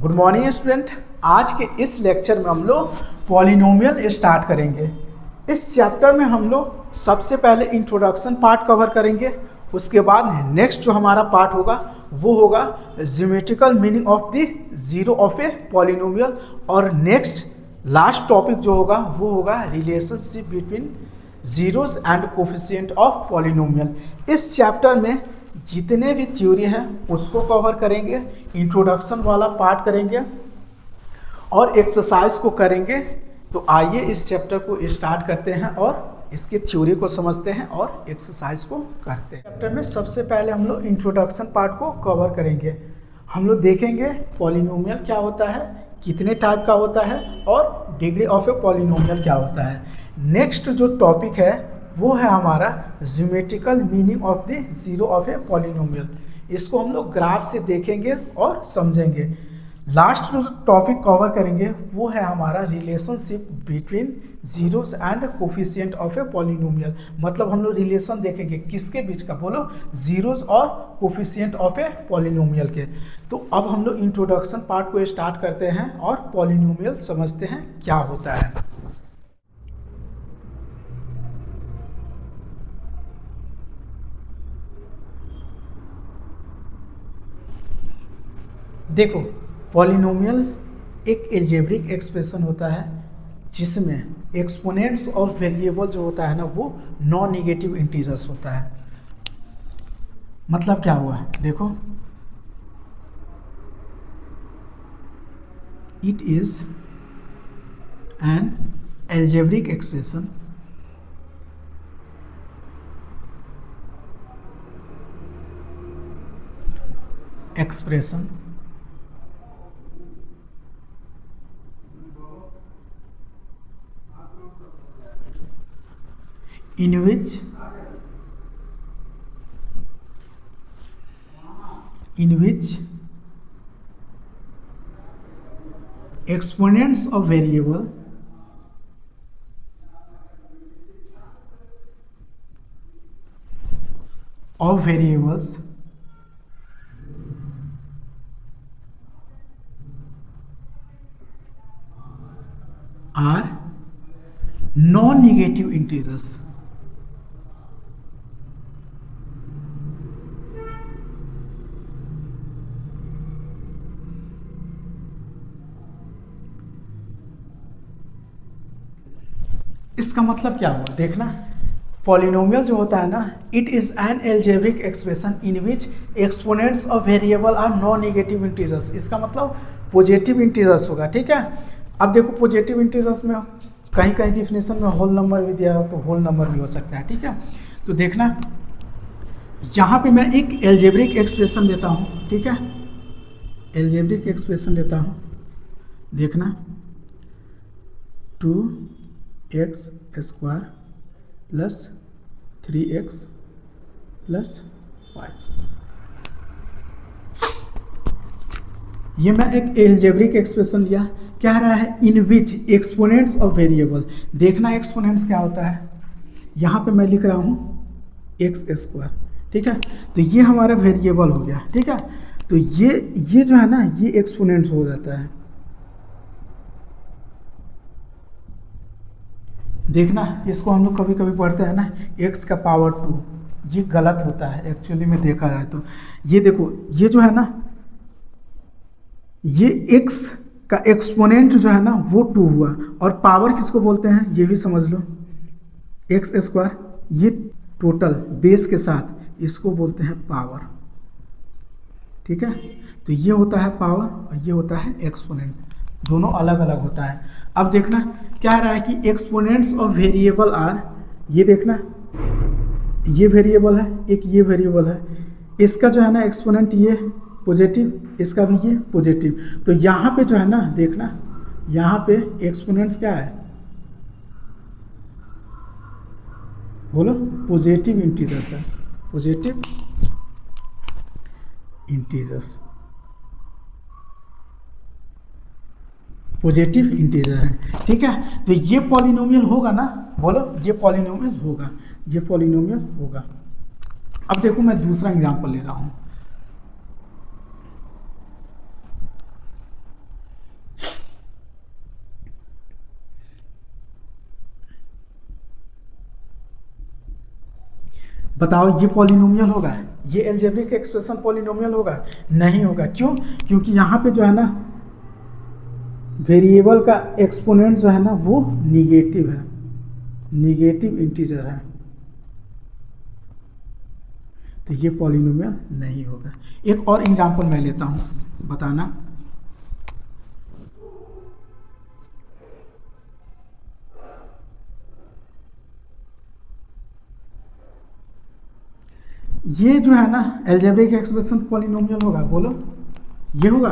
Good morning student. आज के इस लेक्चर में हम लोग पॉलिनोमियल स्टार्ट करेंगे। इस चैप्टर में हम लोग सबसे पहले इंट्रोडक्शन पार्ट कवर करेंगे। उसके बाद नेक्स्ट जो हमारा पार्ट होगा वो होगा geometrical meaning of the zero of a polynomial, और नेक्स्ट लास्ट टॉपिक जो होगा वो होगा relationship between zeros and coefficient of polynomial. इस चैप्टर में जितने भी थ्योरी हैं उसको कवर करेंगे, इंट्रोडक्शन वाला पार्ट करेंगे और एक्सरसाइज को करेंगे। तो आइए इस चैप्टर को स्टार्ट करते हैं और इसकी थ्योरी को समझते हैं और एक्सरसाइज को करते हैं। चैप्टर में सबसे पहले हम लोग इंट्रोडक्शन पार्ट को कवर करेंगे। हम लोग देखेंगे पॉलिनोमियल क्या होता है, कितने टाइप का होता है और डिग्री ऑफ ए पॉलिनोमियल क्या होता है। नेक्स्ट जो टॉपिक है वो है हमारा geometrical meaning of the zero of a polynomial. इसको हम लोग ग्राफ से देखेंगे और समझेंगे। लास्ट जो टॉपिक कवर करेंगे वो है हमारा relationship between zeros and coefficient of a polynomial. मतलब हम लोग रिलेशन देखेंगे किसके बीच का, बोलो, जीरोस और कोफिशिएंट ऑफ ए पॉलिनोमियल के। तो अब हम लोग इंट्रोडक्शन पार्ट को स्टार्ट करते हैं और पॉलिनोमियल समझते हैं क्या होता है। देखो, पॉलिनोमियल एक एल्जेब्रिक एक्सप्रेशन होता है जिसमें एक्सपोनेंट्स ऑफ वेरिएबल जो होता है ना वो नॉन नेगेटिव इंटीजर्स होता है। मतलब क्या हुआ, देखो, it is an algebraic expression in which exponents of variables are non-negative integers। इसका मतलब क्या हुआ, देखना, पॉलिनोमियल जो होता है ना, it is an algebraic expression in which exponents of variable are non negative integers. इसका मतलब पॉजिटिव इंटीजर्स होगा, ठीक है। अब देखो, पॉजिटिव इंटीजर्स में कहीं कहीं डिफिनेशन में होल नंबर भी दिया हो तो होल नंबर भी हो सकता है, ठीक है। तो देखना, यहाँ पे मैं एक एल्जेब्रिक एक्सप्रेशन देता हूँ, ठीक है, एल्जेब्रिक एक्सप्रेशन देता हूँ। देखना, 2x square plus 3x plus 5। ये मैं एक एल्जेब्रिक एक्सप्रेशन लिया, क्या रहा है, इन विच एक्सपोनेंट्स ऑफ वेरिएबल। देखना एक्सपोनेंट्स क्या होता है, यहाँ पे मैं लिख रहा हूँ x स्क्वायर, ठीक है। तो ये हमारा वेरिएबल हो गया, ठीक है। तो ये जो है ना, ये एक्सपोनेंट्स हो जाता है। देखना, इसको हम लोग कभी कभी पढ़ते हैं ना x का पावर 2, ये गलत होता है एक्चुअली में देखा जाए तो। ये देखो, ये जो है ना, ये x का एक्सपोनेंट जो है ना वो 2 हुआ, और पावर किसको बोलते हैं ये भी समझ लो, x स्क्वायर, ये टोटल बेस के साथ इसको बोलते हैं पावर, ठीक है। तो ये होता है पावर और ये होता है एक्सपोनेंट, दोनों अलग अलग होता है। अब देखना क्या रहा है कि एक्सपोनेंट्स ऑफ वेरिएबल आर, ये देखना, ये वेरिएबल है, एक ये वेरिएबल है, इसका जो है ना एक्सपोनेंट ये पॉजिटिव, इसका भी ये पॉजिटिव। तो यहाँ पे जो है ना, देखना, यहाँ पे एक्सपोनेंट्स क्या है, बोलो, पॉजिटिव इंटीजर्स है, पॉजिटिव इंटीजर्स, पॉजिटिव इंटीजर है, ठीक है। तो ये पॉलिनोमियल होगा ना, बोलो, ये पॉलिनोमियल होगा, ये पॉलिनोमियल होगा। अब देखो, मैं दूसरा एग्जांपल ले रहा हूँ। बताओ ये पॉलिनोमियल होगा, ये एल्जेब्रिक एक्सप्रेशन पॉलिनोमियल होगा? नहीं होगा। क्यों? क्योंकि यहाँ पे जो है ना वेरिएबल का एक्सपोनेंट जो है ना वो निगेटिव है, निगेटिव इंटीजर है, तो ये पॉलिनोमियल नहीं होगा। एक और एग्जांपल मैं लेता हूँ, बताना। ये जो है ना एल्जेब्रिक एक्सप्रेशन पॉलिनोमियल होगा? बोलो, ये होगा?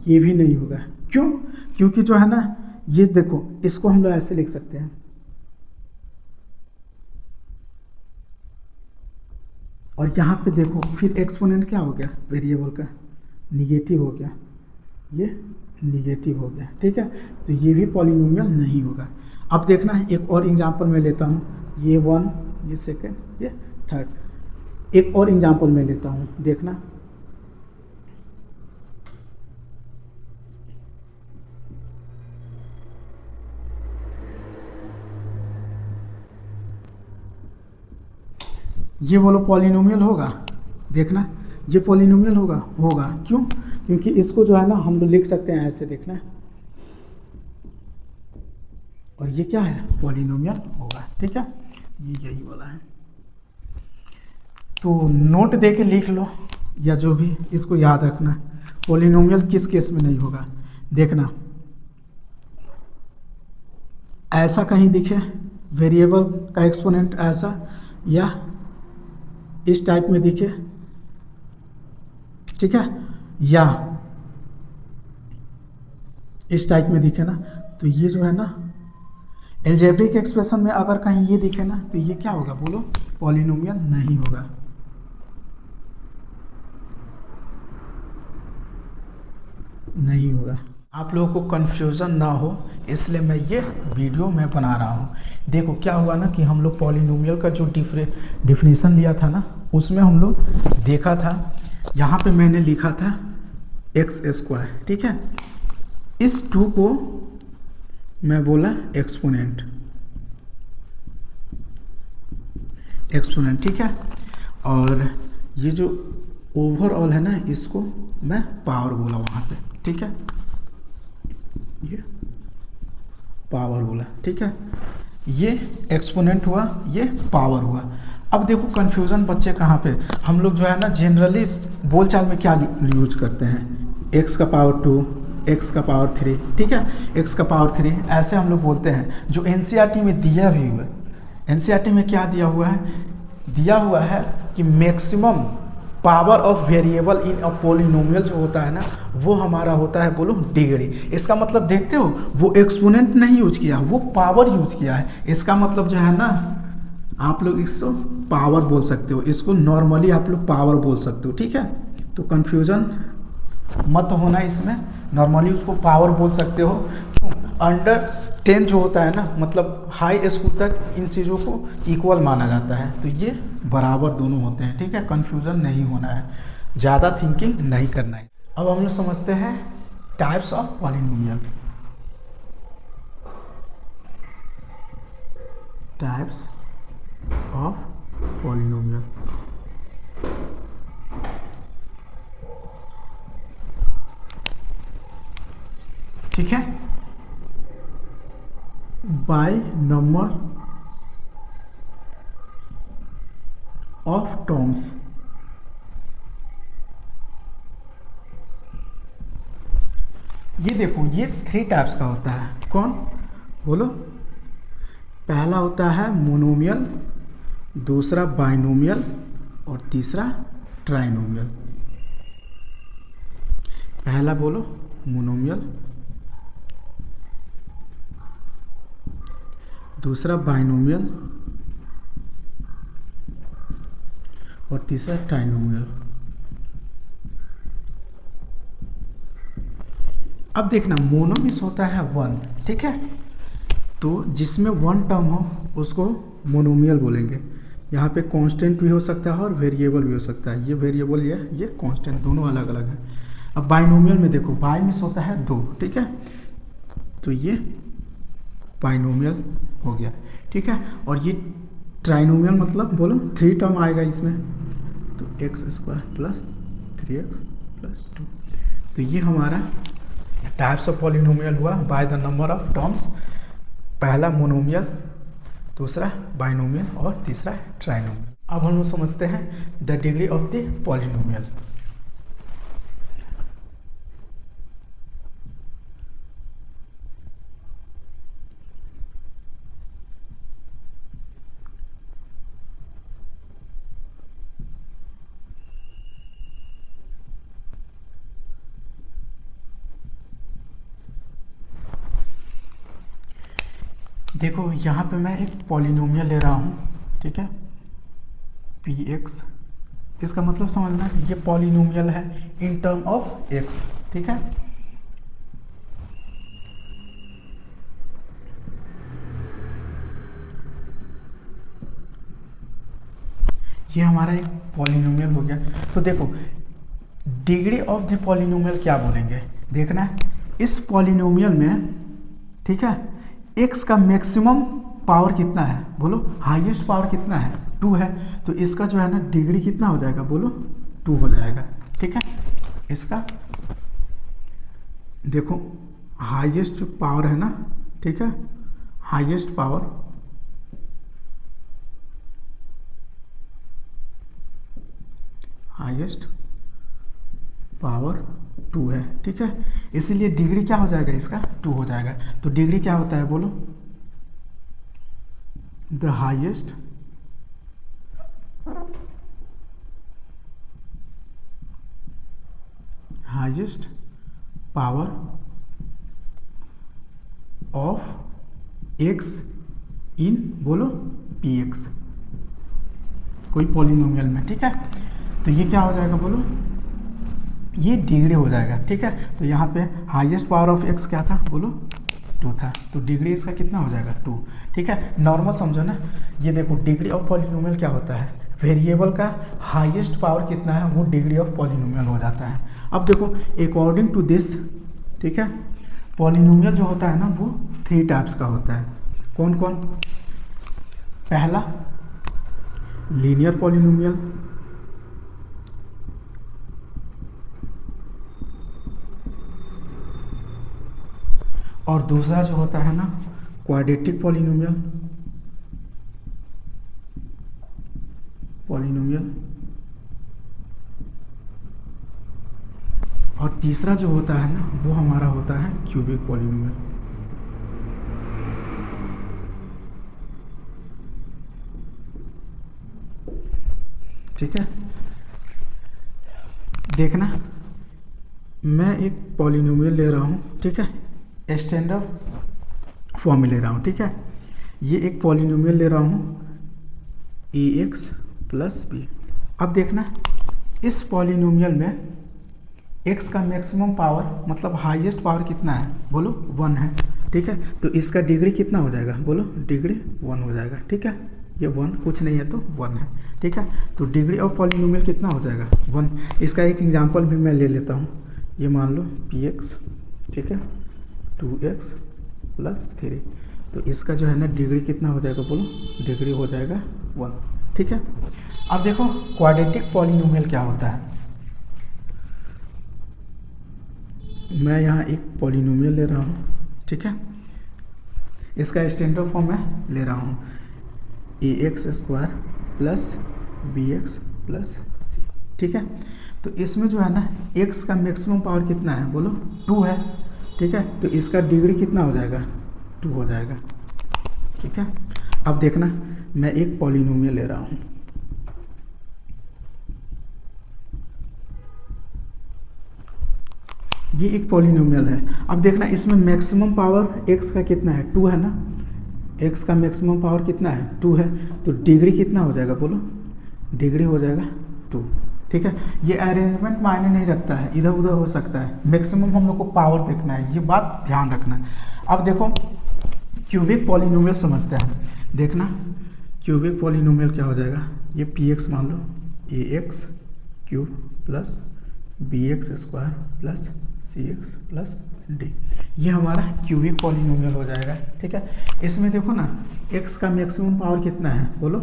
ये भी नहीं होगा। क्यों? क्योंकि जो है ना ये देखो, इसको हम लोग ऐसे लिख सकते हैं, और यहाँ पे देखो फिर एक्सपोनेंट क्या हो गया वेरिएबल का, निगेटिव हो गया, ये निगेटिव हो गया। ठीक है, तो ये भी पॉलिनोमियल नहीं होगा। अब देखना एक और एग्जांपल मैं लेता हूँ, ये 1, ये सेकंड, ये थर्ड। एक और एग्जांपल मैं लेता हूँ, देखना। ये बोलो पॉलिनोमियल होगा? देखना, ये पॉलिनोमियल होगा? होगा। क्यों? क्योंकि इसको जो है ना हम लोग लिख सकते हैं ऐसे, देखना, और ये क्या है? पॉलिनोमियल होगा। ठीक है, ये यही वाला है। तो नोट दे के लिख लो, या जो भी, इसको याद रखना पॉलिनोमियल किस केस में नहीं होगा। देखना, ऐसा कहीं दिखे वेरिएबल का एक्सपोनेंट ऐसा, या इस टाइप में दिखे, ठीक है, या इस टाइप में दिखे ना, तो ये जो है ना एल्जेब्रिक एक्सप्रेशन में अगर कहीं ये दिखे ना, तो ये क्या होगा? बोलो, पॉलिनोमियल नहीं होगा। नहीं होगा। आप लोगों को कन्फ्यूज़न ना हो इसलिए मैं ये वीडियो में बना रहा हूँ। देखो क्या हुआ ना कि हम लोग पॉलिनोमियल का जो डिफिनीसन लिया था ना, उसमें हम लोग देखा था, यहाँ पे मैंने लिखा था x²। ठीक है, इस 2 को मैं बोला एक्सपोनेंट, एक्सपोनेंट। ठीक है, और ये जो ओवरऑल है ना, इसको मैं पावर बोला वहाँ पे। ठीक है, ये पावर बोला। ठीक है, ये एक्सपोनेंट हुआ, ये पावर हुआ। अब देखो कन्फ्यूज़न बच्चे कहाँ पे, हम लोग जो है ना जनरली बोलचाल में क्या यूज करते हैं, x का पावर 2, x का पावर 3। ठीक है, x का पावर 3 ऐसे हम लोग बोलते हैं। जो एनसीईआरटी में दिया भी हुआ है, एनसीईआरटी में क्या दिया हुआ है? दिया हुआ है कि maximum power of variable in a polynomial जो होता है ना, वो हमारा होता है, बोलो, डिग्री। इसका मतलब देखते हो, वो एक्सपोनेंट नहीं यूज किया, वो पावर यूज किया है। इसका मतलब जो है ना, आप लोग इसको पावर बोल सकते हो, इसको नॉर्मली आप लोग पावर बोल सकते हो। ठीक है, तो कंफ्यूजन मत होना इसमें, नॉर्मली उसको पावर बोल सकते हो। क्यों? अंडर 10 जो होता है ना, मतलब हाई स्कूल तक इन चीज़ों को इक्वल माना जाता है, तो ये बराबर दोनों होते हैं। ठीक है, कंफ्यूजन नहीं होना है, ज़्यादा थिंकिंग नहीं करना है। अब हम लोग समझते हैं types of polynomial. Types of polynomial. ठीक है, बाय नंबर ऑफ टर्म्स। ये देखो, ये 3 टाइप्स का होता है। कौन? बोलो। पहला होता है मोनोमियल, दूसरा बाइनोमियल, और तीसरा ट्राइनोमियल। पहला बोलो मोनोमियल, दूसरा बाइनोमियल, और तीसरा ट्राइनोमियल। अब देखना, मोनो मिस होता है 1। ठीक है, तो जिसमें 1 टर्म हो उसको मोनोमियल बोलेंगे। यहाँ पे कांस्टेंट भी हो सकता है और वेरिएबल भी हो सकता है। ये वेरिएबल, ये कांस्टेंट, दोनों अलग अलग है। अब बाइनोमियल में देखो, बाई मिस होता है 2। ठीक है, तो ये बाइनोमियल हो गया। ठीक है, और ये ट्राइनोमियल मतलब बोलो 3 टर्म आएगा इसमें, तो x² प्लस 3x प्लस 2। तो ये हमारा टाइप्स ऑफ पॉलिनोमियल हुआ by the number of terms. पहला मोनोमियल, दूसरा बाइनोमियल और तीसरा ट्राइनोमियल। अब हम लोग समझते हैं the degree of the polynomial. देखो यहाँ पे मैं एक पॉलिनोमियल ले रहा हूँ, ठीक है, px। इसका मतलब समझना ये पॉलिनोमियल है इन टर्म ऑफ x, ठीक है। ये हमारा एक पॉलिनोमियल हो गया। तो देखो डिग्री ऑफ द पॉलिनोमियल क्या बोलेंगे, देखना है इस पॉलिनोमियल में, ठीक है, x का मैक्सिमम पावर कितना है, बोलो हाईएस्ट पावर कितना है, 2 है। तो इसका जो है ना डिग्री कितना हो जाएगा, बोलो 2 हो जाएगा, ठीक है। इसका देखो हाईएस्ट जो पावर है ना, ठीक है, हाईएस्ट पावर हाईएस्ट पावर 2 है, ठीक है। इसीलिए डिग्री क्या हो जाएगा, इसका 2 हो जाएगा। तो डिग्री क्या होता है, बोलो the highest power of x इन, बोलो px, कोई पॉलिनोमियल में, ठीक है। तो ये क्या हो जाएगा, बोलो ये डिग्री हो जाएगा, ठीक है। तो यहाँ पे हाईएस्ट पावर ऑफ x क्या था, बोलो 2 था। तो डिग्री इसका कितना हो जाएगा, 2, ठीक है। नॉर्मल समझो ना, ये देखो डिग्री ऑफ पॉलिनोमियल क्या होता है, वेरिएबल का हाईएस्ट पावर कितना है वो डिग्री ऑफ पॉलिनोमियल हो जाता है। अब देखो अकॉर्डिंग टू दिस, ठीक है, पॉलिनोमियल जो होता है ना वो 3 टाइप्स का होता है। कौन कौन, पहला लीनियर पॉलिनोमियल, और दूसरा जो होता है ना क्वाड्रेटिक पॉलिनोमियल, और तीसरा जो होता है ना वो हमारा होता है क्यूबिक पॉलिनोमियल। ठीक है, देखना मैं एक पॉलिनोमियल ले रहा हूँ, ठीक है, स्टैंडर्ड फॉर्म में ले रहा हूँ, ठीक है। ये एक पॉलिनोमियल ले रहा हूँ ax प्लस बी। अब देखना इस पॉलिनोमियल में x का मैक्सिमम पावर मतलब हाईएस्ट पावर कितना है, बोलो 1 है, ठीक है। तो इसका डिग्री कितना हो जाएगा, बोलो डिग्री 1 हो जाएगा, ठीक है। ये 1 कुछ नहीं है तो 1 है, ठीक है। तो डिग्री ऑफ पॉलिनोमियल कितना हो जाएगा, 1। इसका एक एग्जांपल भी मैं ले लेता हूँ। ये मान लो px, ठीक है, 2x प्लस 3। तो इसका जो है ना डिग्री कितना हो जाएगा, बोलो डिग्री हो जाएगा 1, ठीक है। अब देखो क्वाड्रेटिक पॉलिनोमियल क्या होता है। मैं यहाँ एक पॉलिनोमियल ले रहा हूँ, ठीक है, इसका स्टैंडर्ड फॉर्म मैं ले रहा हूँ ax² plus bx plus c, ठीक है। तो इसमें जो है ना x का मैक्सिमम पावर कितना है, बोलो 2 है, ठीक है। तो इसका डिग्री कितना हो जाएगा, 2 हो जाएगा, ठीक है। अब देखना मैं एक पॉलिनोमियल ले रहा हूँ, ये एक पॉलिनोमियल है। अब देखना इसमें मैक्सिमम पावर x का कितना है, 2 है ना, x का मैक्सिमम पावर कितना है, 2 है। तो डिग्री कितना हो जाएगा, बोलो डिग्री हो जाएगा 2, ठीक है। ये अरेंजमेंट मायने नहीं रखता है, इधर उधर हो सकता है, मैक्सिमम हम लोग को पावर देखना है, ये बात ध्यान रखना है। अब देखो क्यूबिक पॉलिनोमियल समझते हैं। देखना क्यूबिक पॉलिनोमियल क्या हो जाएगा, ये px मान लो ax cube plus bx² plus cx plus d। ये हमारा क्यूबिक पॉलिनोमियल हो जाएगा। ठीक है, इसमें देखो ना x का मैक्सिमम पावर कितना है बोलो,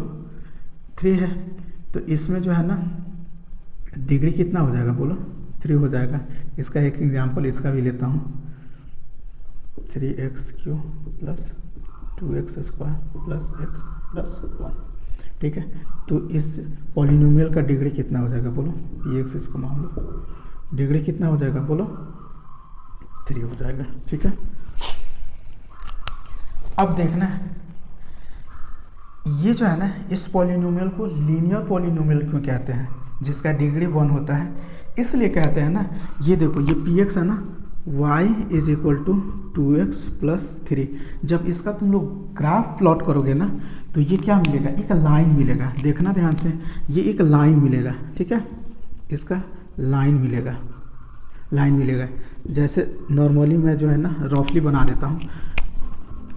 3 है। तो इसमें जो है ना डिग्री कितना हो जाएगा बोलो, 3 हो जाएगा। इसका एक एग्जांपल इसका भी लेता हूँ, 3x³ plus 2x² plus x plus 1। ठीक है, तो इस पॉलिनोमियल का डिग्री कितना हो जाएगा बोलो, px इसको मान लो, डिग्री कितना हो जाएगा बोलो, 3 हो जाएगा। ठीक है, अब देखना ये जो है ना इस पॉलिनोमियल को लीनियर पॉलिनोमियल क्यों कहते हैं, जिसका डिग्री 1 होता है। इसलिए कहते हैं ना, ये देखो ये px है ना, y = 2x + 3। जब इसका तुम लोग ग्राफ प्लॉट करोगे ना तो ये क्या मिलेगा, एक लाइन मिलेगा। देखना ध्यान से, ये एक लाइन मिलेगा। ठीक है, इसका लाइन मिलेगा। जैसे नॉर्मली मैं जो है ना रफली बना देता हूँ,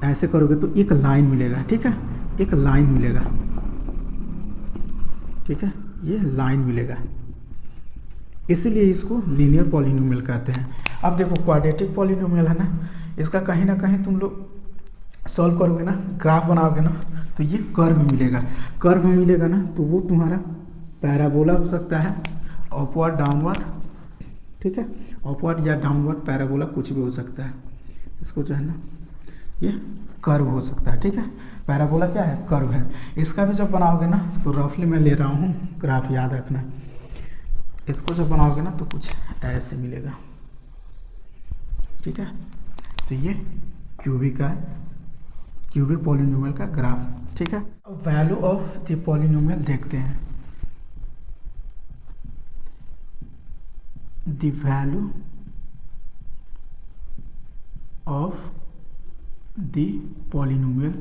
ऐसे करोगे तो एक लाइन मिलेगा। ठीक है, एक लाइन मिलेगा। ठीक है, ये लाइन मिलेगा, इसीलिए इसको लीनियर पॉलिनोमियल कहते हैं। अब देखो क्वाड्रेटिक पॉलिनोमियल है ना, इसका कहीं ना कहीं तुम लोग सॉल्व करोगे ना, ग्राफ बनाओगे ना, तो ये कर्व मिलेगा ना, तो वो तुम्हारा पैराबोला हो सकता है, अपवर्ड डाउनवर्ड। ठीक है, अपवर्ड या डाउनवर्ड पैराबोला कुछ भी हो सकता है। इसको जो है ना ये कर्व हो सकता है। ठीक है, पैराबोला क्या है, कर्व है। इसका भी जब बनाओगे ना तो रफली मैं ले रहा हूँ ग्राफ, याद रखना। इसको जब बनाओगे ना तो कुछ ऐसे मिलेगा। ठीक है, तो ये क्यूबिक पॉलिनोमियल का ग्राफ। ठीक है, अब वैल्यू ऑफ द पॉलिनोमियल देखते हैं। The value of the polynomial.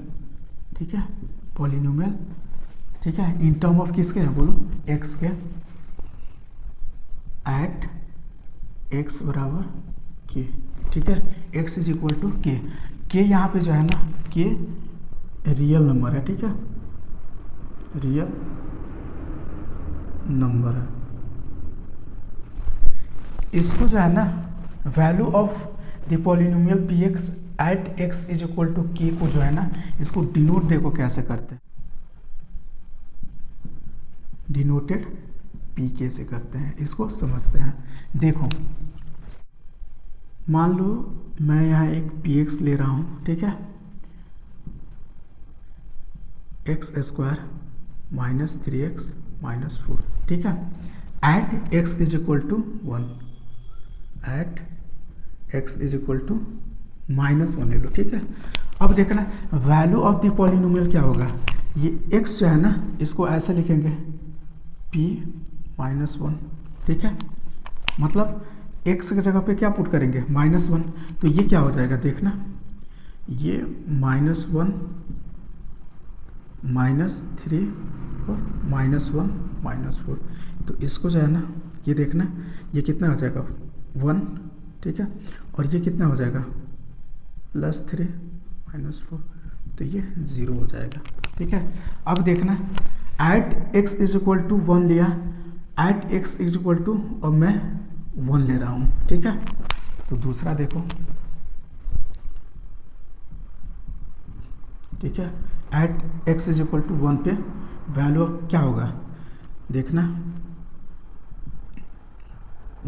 ठीक है, पॉलिनोमियल। ठीक है, इन टर्म ऑफ किसके है बोलो, x के, एट x = k। ठीक है, x = k। k यहाँ पे जो है ना, k रियल नंबर है। ठीक है, रियल नंबर है। इसको जो है ना value of the polynomial px at x = k को जो है ना, इसको डिनोट देखो कैसे करते हैं, डिनोटेड pk से करते हैं। इसको समझते हैं। देखो मान लो मैं यहाँ एक px ले रहा हूँ। ठीक है, x² - 3x - 4। ठीक है, एट x = 1, एट x = -1 ले लो। ठीक है, अब देखना वैल्यू ऑफ द पॉलिनोमियल क्या होगा, ये x जो है ना इसको ऐसे लिखेंगे p - 1। ठीक है, मतलब x की जगह पे क्या पुट करेंगे, -1। तो ये क्या हो जाएगा देखना, ये -1 -3 और -1 -4। तो इसको जो है ना ये देखना, ये कितना हो जाएगा 1। ठीक है, और ये कितना हो जाएगा +3 -4, तो ये 0 हो जाएगा। ठीक है, अब देखना एट x = 1 लिया, एट x = और मैं 1 ले रहा हूँ। ठीक है, तो दूसरा देखो। ठीक है, एट x = 1 पे वैल्यू ऑफ क्या होगा देखना,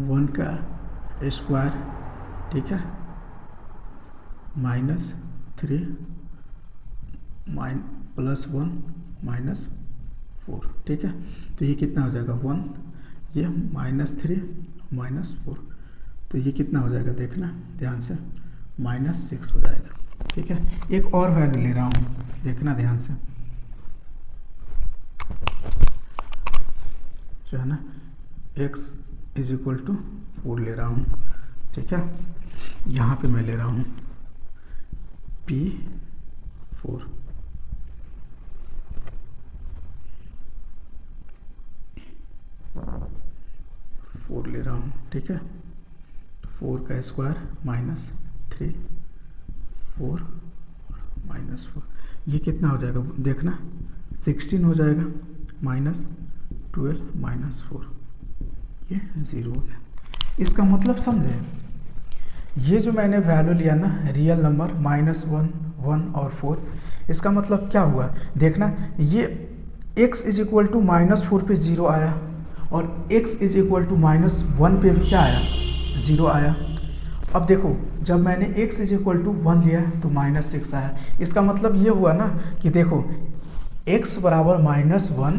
1 का स्क्वायर। ठीक है, -3 +1 -4। ठीक है, तो ये कितना हो जाएगा 1, ये -3 -4, तो ये कितना हो जाएगा देखना ध्यान से, -6 हो जाएगा। ठीक है, एक और वैल्यू ले रहा हूँ, देखना ध्यान से, जो है ना x = 4 ले रहा हूँ। ठीक है, यहाँ पे मैं ले रहा हूँ p4। ले रहा हूँ। ठीक है, 4 का स्क्वायर -3 4 -4, ये कितना हो जाएगा देखना 16 हो जाएगा, -12 -4, ये 0 हो गया। इसका मतलब समझे, ये जो मैंने वैल्यू लिया ना रियल नंबर -1, 1 और 4, इसका मतलब क्या हुआ देखना, ये x इज इक्वल टू -4 पे 0 आया और x इज इक्वल टू -1 पे भी क्या आया, 0 आया। अब देखो जब मैंने x इज इक्वल टू 1 लिया तो -6 आया। इसका मतलब ये हुआ ना कि देखो x बराबर -1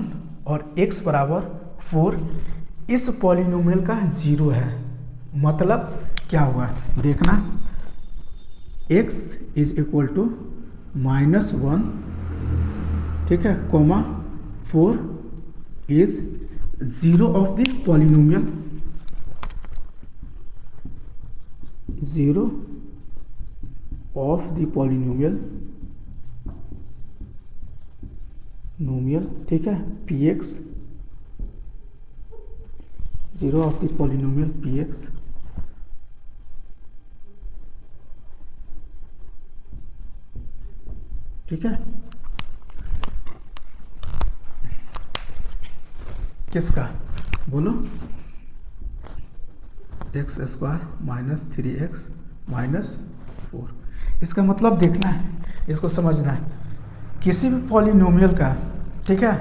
और x बराबर 4 इस पॉलिनोमियल का 0 है। मतलब क्या हुआ देखना, x इज इक्वल टू -1, ठीक है, comma 4 is 0 of the polynomial, 0 of the polynomial ठीक है, px, 0 of the polynomial px ठीक है। किसका बोलो, x स्क्वायर -3x -4। इसका मतलब देखना है, इसको समझना है, किसी भी पॉलिनोमियल का, ठीक है,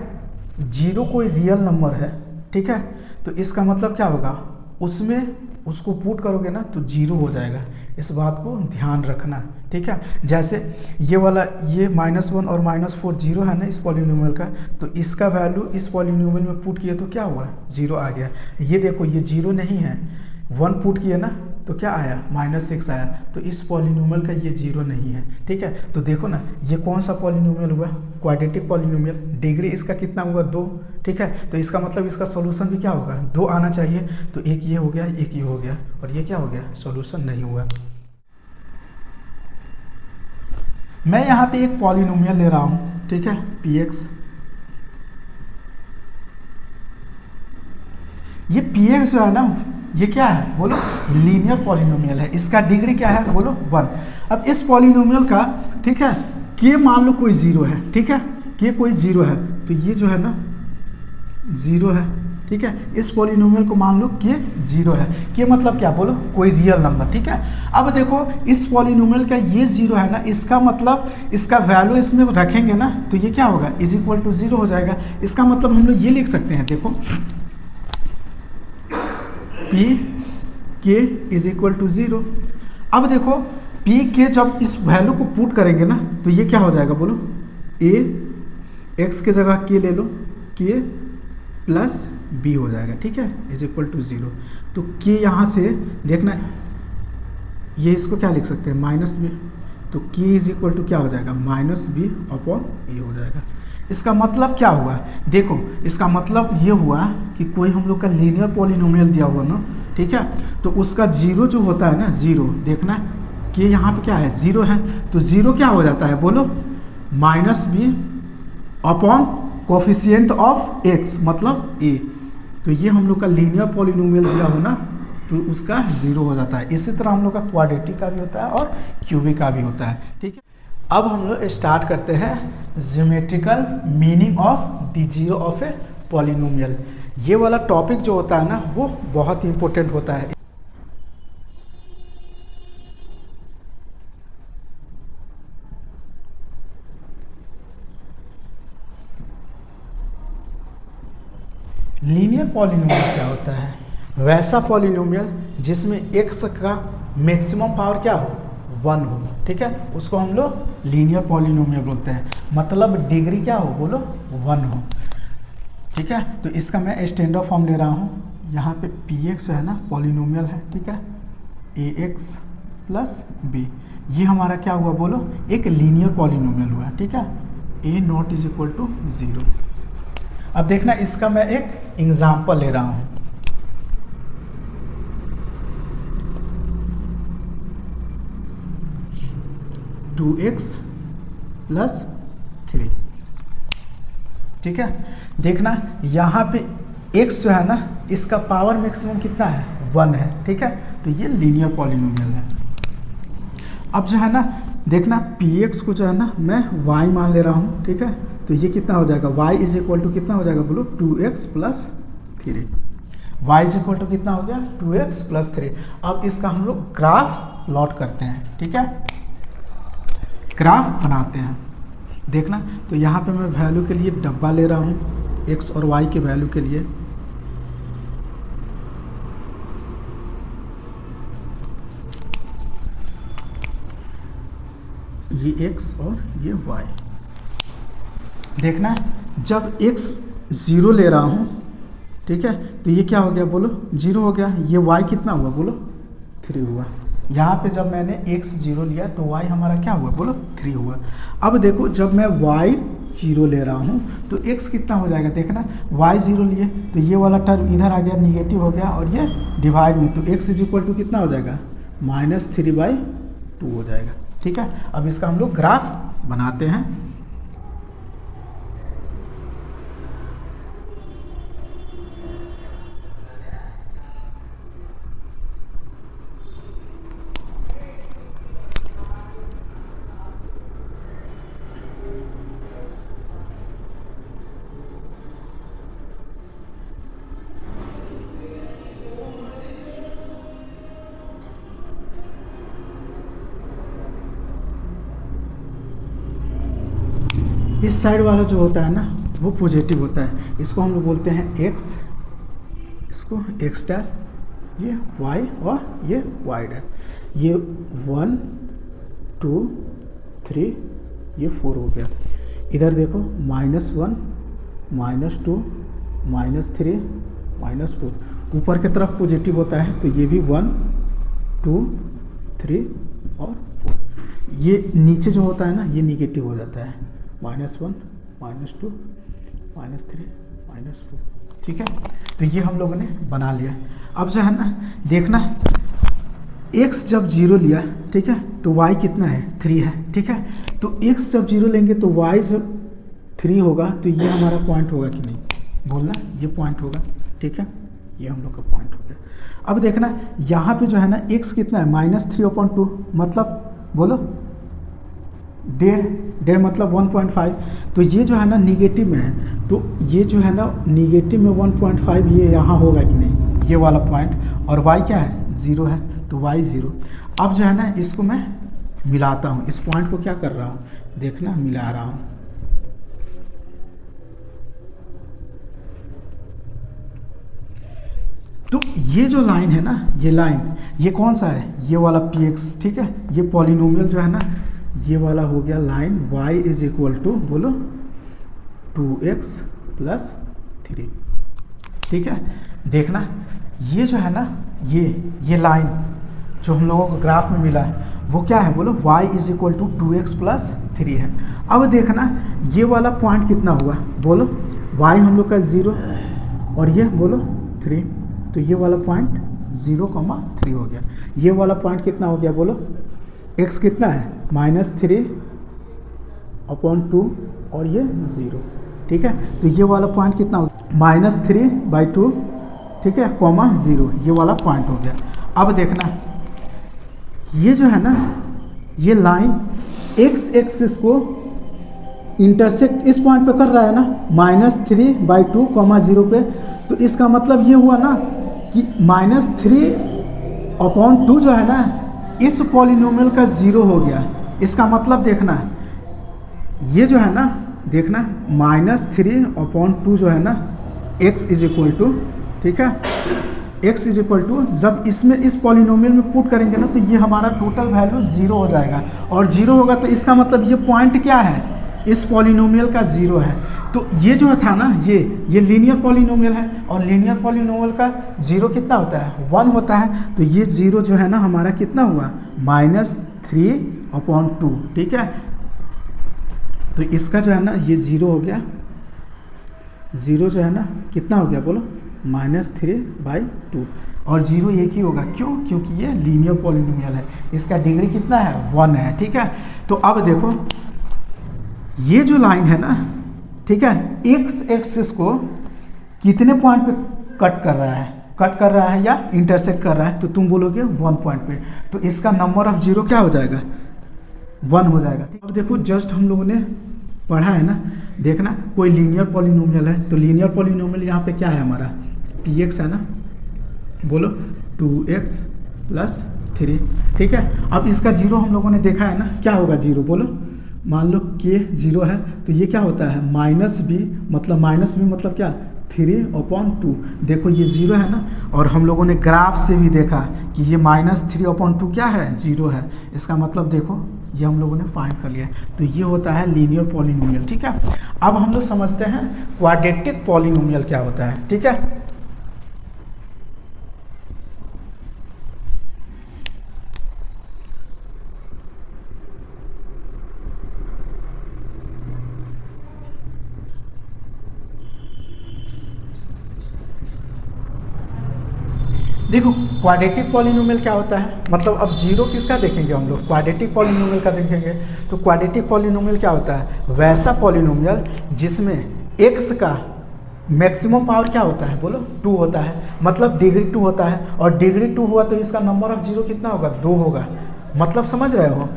0 कोई रियल नंबर है, ठीक है, तो इसका मतलब क्या होगा, उसमें उसको पुट करोगे ना तो 0 हो जाएगा। इस बात को ध्यान रखना, ठीक है। जैसे ये वाला, ये -1 और -4 0 है ना इस पॉलिनोमियल का, तो इसका वैल्यू इस पॉलिनोमियल में पुट किए तो क्या हुआ, 0 आ गया। ये देखो ये 0 नहीं है, 1 पुट किए ना तो क्या आया, -6 आया, तो इस पॉलिनोमियल का ये 0 नहीं है, ठीक है। तो देखो ना ये कौन सा पॉलिनोमियल हुआ, क्वाड्रेटिक पॉलिनोमियल, डिग्री इसका कितना हुआ, 2, ठीक है। तो इसका मतलब इसका सॉल्यूशन भी क्या होगा, 2 आना चाहिए। तो एक ये हो गया, एक ये हो गया, और ये क्या हो गया, सॉल्यूशन नहीं हुआ। मैं यहाँ पे एक पॉलिनोमियल ले रहा हूँ, ठीक है, px, ये px जो है ना, ये क्या है बोलो, लीनियर पॉलिनोमियल है। इसका डिग्री क्या है बोलो, 1। अब इस पॉलिनोमियल का, ठीक है, k मान लो कोई 0 है, ठीक है, k कोई 0 है, तो ये जो है ना 0 है, ठीक है। इस पॉलिनोमियल को मान लो k 0 है, k मतलब क्या बोलो, कोई रियल नंबर, ठीक है। अब देखो इस पॉलिनोमियल का ये 0 है ना, इसका मतलब इसका वैल्यू इसमें रखेंगे ना तो ये क्या होगा, इज इक्वल टू 0 हो जाएगा। इसका मतलब हम लोग ये लिख सकते हैं, देखो पी के इज इक्वल टू 0। अब देखो पी के जब इस वैल्यू को पुट करेंगे ना तो ये क्या हो जाएगा बोलो, ए एक्स के जगह के ले लो, के प्लस बी हो जाएगा, ठीक है, इज इक्वल टू 0। तो के यहाँ से देखना, ये इसको क्या लिख सकते हैं, -b, तो के इज इक्वल टू क्या हो जाएगा, -b अपॉन ए हो जाएगा। इसका मतलब क्या हुआ, देखो इसका मतलब ये हुआ कि कोई हम लोग का लीनियर पॉलिनोमियल दिया हुआ ना, ठीक है, तो उसका 0 जो होता है ना, 0 देखना कि यहाँ पे क्या है, 0 है, तो 0 क्या हो जाता है बोलो, -b upon coefficient of x मतलब a। तो ये हम लोग का लीनियर पॉलिनोमियल दिया हो ना तो उसका 0 हो जाता है। इसी तरह हम लोग का क्वाड्रेटिक का भी होता है और क्यूबिक का भी होता है, ठीक है। अब हम लोग स्टार्ट करते हैं geometrical meaning of the 0 of a polynomial. ये वाला टॉपिक जो होता है ना वो बहुत ही इंपॉर्टेंट होता है। लीनियर पॉलिनोमियल क्या होता है, वैसा पॉलिनोमियल जिसमें x का मैक्सिमम पावर क्या हो, 1 हो, ठीक है, उसको हम लोग लीनियर पॉलिनोमियल बोलते हैं। मतलब डिग्री क्या हो बोलो, 1 हो, ठीक है। तो इसका मैं स्टैंडर्ड फॉर्म ले रहा हूँ। यहाँ पे px जो है ना पॉलिनोमियल है, ठीक है, ax प्लस b, ये हमारा क्या हुआ बोलो, एक लीनियर पॉलिनोमियल हुआ, ठीक है, a not is equal to 0। अब देखना इसका मैं एक एग्जाम्पल ले रहा हूँ। टू एक्स प्लस 3, ठीक है। देखना यहाँ पे x जो है ना इसका पावर मैक्सिमम कितना है, 1 है, ठीक है, तो ये लीनियर पॉलिनोमियल है। अब जो है ना देखना px को जो है ना मैं y मान ले रहा हूँ, ठीक है, तो ये कितना हो जाएगा, y इज इक्वल टू कितना हो जाएगा बोलो, 2x plus 3। y is equal to कितना हो गया, 2x प्लस 3। अब इसका हम लोग ग्राफ प्लॉट करते हैं, ठीक है, ग्राफ बनाते हैं। देखना, तो यहाँ पे मैं वैल्यू के लिए डब्बा ले रहा हूँ एक्स और वाई के वैल्यू के लिए। ये एक्स और ये वाई। देखना, जब एक्स 0 ले रहा हूँ, ठीक है, तो ये क्या हो गया बोलो, 0 हो गया। ये वाई कितना हुआ बोलो, 3 हुआ। यहाँ पे जब मैंने x 0 लिया तो y हमारा क्या हुआ बोलो, 3 हुआ। अब देखो, जब मैं y 0 ले रहा हूँ तो x कितना हो जाएगा, देखना, y 0 लिए तो ये वाला टर्म इधर आ गया, निगेटिव हो गया, और ये डिवाइड में, तो x = कितना हो जाएगा, -3/2 हो जाएगा, ठीक है। अब इसका हम लोग ग्राफ बनाते हैं। इस साइड वाला जो होता है ना वो पॉजिटिव होता है, इसको हम लोग बोलते हैं x, इसको x', ये y और ये y'। ये 1 2 3, ये 4 हो गया। इधर देखो, -1 -2 -3 -4, ऊपर की तरफ पॉजिटिव होता है तो ये भी 1 2 3 और 4। ये नीचे जो होता है ना ये निगेटिव हो जाता है, -1 -2 -3 -4, ठीक है। तो ये हम लोगों ने बना लिया। अब जो है ना, देखना, x जब 0 लिया, ठीक है, तो y कितना है, 3 है, ठीक है। तो x जब 0 लेंगे तो y जब 3 होगा तो ये हमारा पॉइंट होगा कि नहीं, बोलना, ये पॉइंट होगा, ठीक है, ये हम लोग का पॉइंट हो गया। अब देखना, यहाँ पे जो है ना x कितना है, -3/2, मतलब बोलो 1.5 मतलब 1.5। तो ये जो है ना निगेटिव में है, तो ये जो है ना निगेटिव में 1.5, ये यहाँ होगा कि नहीं, ये वाला पॉइंट, और y क्या है, 0 है, तो y 0। अब जो है ना इसको मैं मिलाता हूँ, इस पॉइंट को क्या कर रहा हूँ, देखना, मिला रहा हूँ। तो ये जो लाइन है ना, ये लाइन, ये कौन सा है, ये वाला px, ठीक है। ये पॉलिनोमियल जो है ना, ये वाला हो गया लाइन y बोलो 2x + 3, ठीक है। देखना, ये जो है ना, ये लाइन जो हम लोगों को ग्राफ में मिला है वो क्या है बोलो, y = 2x + 3 है। अब देखना, ये वाला पॉइंट कितना हुआ बोलो, y हम लोग का 0 और ये बोलो 3, तो ये वाला पॉइंट 0,3 हो गया। ये वाला पॉइंट कितना हो गया बोलो, x कितना है, -3/2 और ये 0, ठीक है। तो ये वाला पॉइंट कितना हो गया, -3/2, ठीक है, ,0, ये वाला पॉइंट हो गया। अब देखना, ये जो है ना, ये लाइन x एक्सिस को इंटरसेक्ट इस पॉइंट पे कर रहा है ना, -3/2, 0 पे। तो इसका मतलब ये हुआ ना कि -3/2 जो है ना इस पॉलिनोमियल का 0 हो गया। इसका मतलब देखना, ये जो है ना, देखना, -3/2 जो है ना, x = ठीक है, x = जब इसमें इस पॉलिनोमियल में पुट करेंगे ना तो ये हमारा टोटल वैल्यू 0 हो जाएगा, और 0 होगा तो इसका मतलब ये पॉइंट क्या है, इस पॉलिनोमियल का 0 है। तो ये जो था ना, ये लीनियर पॉलिनोमियल है, और लीनियर पॉलिनोमियल का 0 कितना होता है, 1 होता है। तो ये 0 जो है ना हमारा कितना हुआ, -3/2, ठीक है। तो इसका जो है ना ये 0 हो गया, 0 जो है ना कितना हो गया बोलो, -3/2, और 0 एक ही होगा, क्यों, क्योंकि ये लीनियर पॉलिनोमियल है, इसका डिग्री कितना है, 1 है, ठीक है। तो अब देखो, ये जो लाइन है ना, ठीक है, x एक्सिस को कितने पॉइंट पे कट कर रहा है या इंटरसेक्ट कर रहा है, तो तुम बोलोगे 1 पॉइंट पे, तो इसका नंबर ऑफ 0 क्या हो जाएगा, 1 हो जाएगा। अब देखो, जस्ट हम लोगों ने पढ़ा है ना, देखना, कोई लीनियर पॉलिनोमियल है, तो लीनियर पॉलिनोमियल यहाँ पे क्या है हमारा, px है ना, बोलो 2x + 3। ठीक है, अब इसका जीरो हम लोगों ने देखा है ना, क्या होगा जीरो बोलो। मान लो के जीरो है तो ये क्या होता है माइनस बी, मतलब क्या 3/2। देखो ये जीरो है ना, और हम लोगों ने ग्राफ से भी देखा कि ये -3/2 क्या है, जीरो है। इसका मतलब देखो ये हम लोगों ने फाइंड कर लिया है। तो ये होता है लीनियर पॉलिनोमियल। ठीक है, अब हम लोग समझते हैं क्वाड्रेटिक पॉलिनोमियल क्या होता है। ठीक है, देखो क्वाड्रेटिक पॉलिनोमियल क्या होता है, मतलब अब जीरो किसका देखेंगे हम लोग, क्वाड्रेटिक पॉलिनोमियल का देखेंगे। तो क्वाड्रेटिक पॉलिनोमियल क्या होता है, वैसा पॉलिनोमियल जिसमें x का मैक्सिमम पावर क्या होता है बोलो, 2 होता है, मतलब डिग्री 2 होता है, और डिग्री 2 हुआ तो इसका नंबर ऑफ जीरो कितना होगा, 2 होगा। मतलब समझ रहे हो,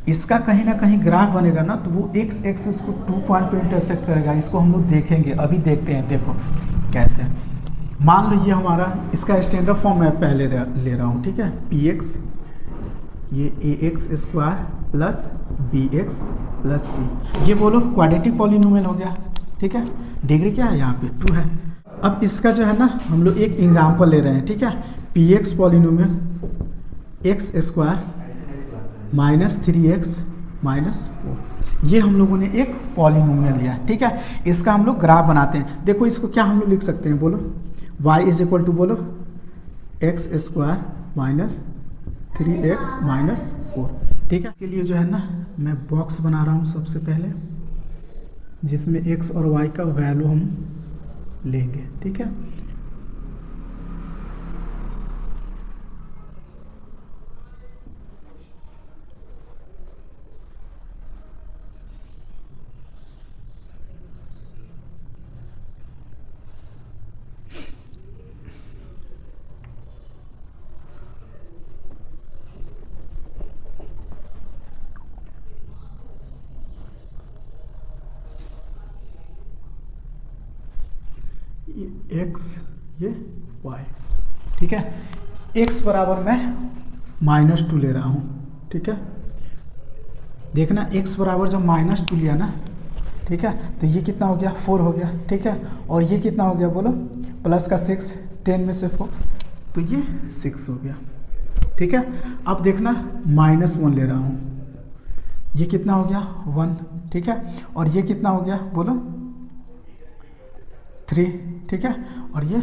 इसका कहीं ना कहीं ग्राफ बनेगा ना, तो वो x एक्सिस को 2 पॉइंट पे इंटरसेक्ट करेगा। इसको हम लोग देखेंगे, अभी देखते हैं। देखो कैसे, मान लो ये हमारा, इसका स्टैंडर्ड फॉर्म मैं पहले ले रहा हूँ। ठीक है, पी एक्स, ये ax² plus bx plus c, ये बोलो क्वाड्रेटिक पॉलिनोमियल हो गया। ठीक है, डिग्री क्या है यहाँ पे 2 है। अब इसका जो है ना हम लोग एक एग्जाम्पल ले रहे हैं। ठीक है, P x polynomial x² minus 3x minus 4, ये हम लोगों ने एक पॉलिनोमियल लिया। ठीक है, इसका हम लोग ग्राफ बनाते हैं। देखो इसको क्या हम लोग लिख सकते हैं बोलो, y इज इक्वल टू बोलो x² माइनस 3x माइनस 4। ठीक है, के लिए जो है ना मैं बॉक्स बना रहा हूँ सबसे पहले, जिसमें x और y का वैल्यू हम लेंगे। ठीक है, ये x ये y। ठीक है, x बराबर मैं -2 ले रहा हूँ। ठीक है, देखना x बराबर जब -2 लिया ना, ठीक है, तो ये कितना हो गया 4 हो गया। ठीक है, और ये कितना हो गया बोलो, प्लस का 6, 10 में से 4, तो ये 6 हो गया। ठीक है, अब देखना -1 ले रहा हूँ, ये कितना हो गया 1। ठीक है, और ये कितना हो गया बोलो 3। ठीक है, और ये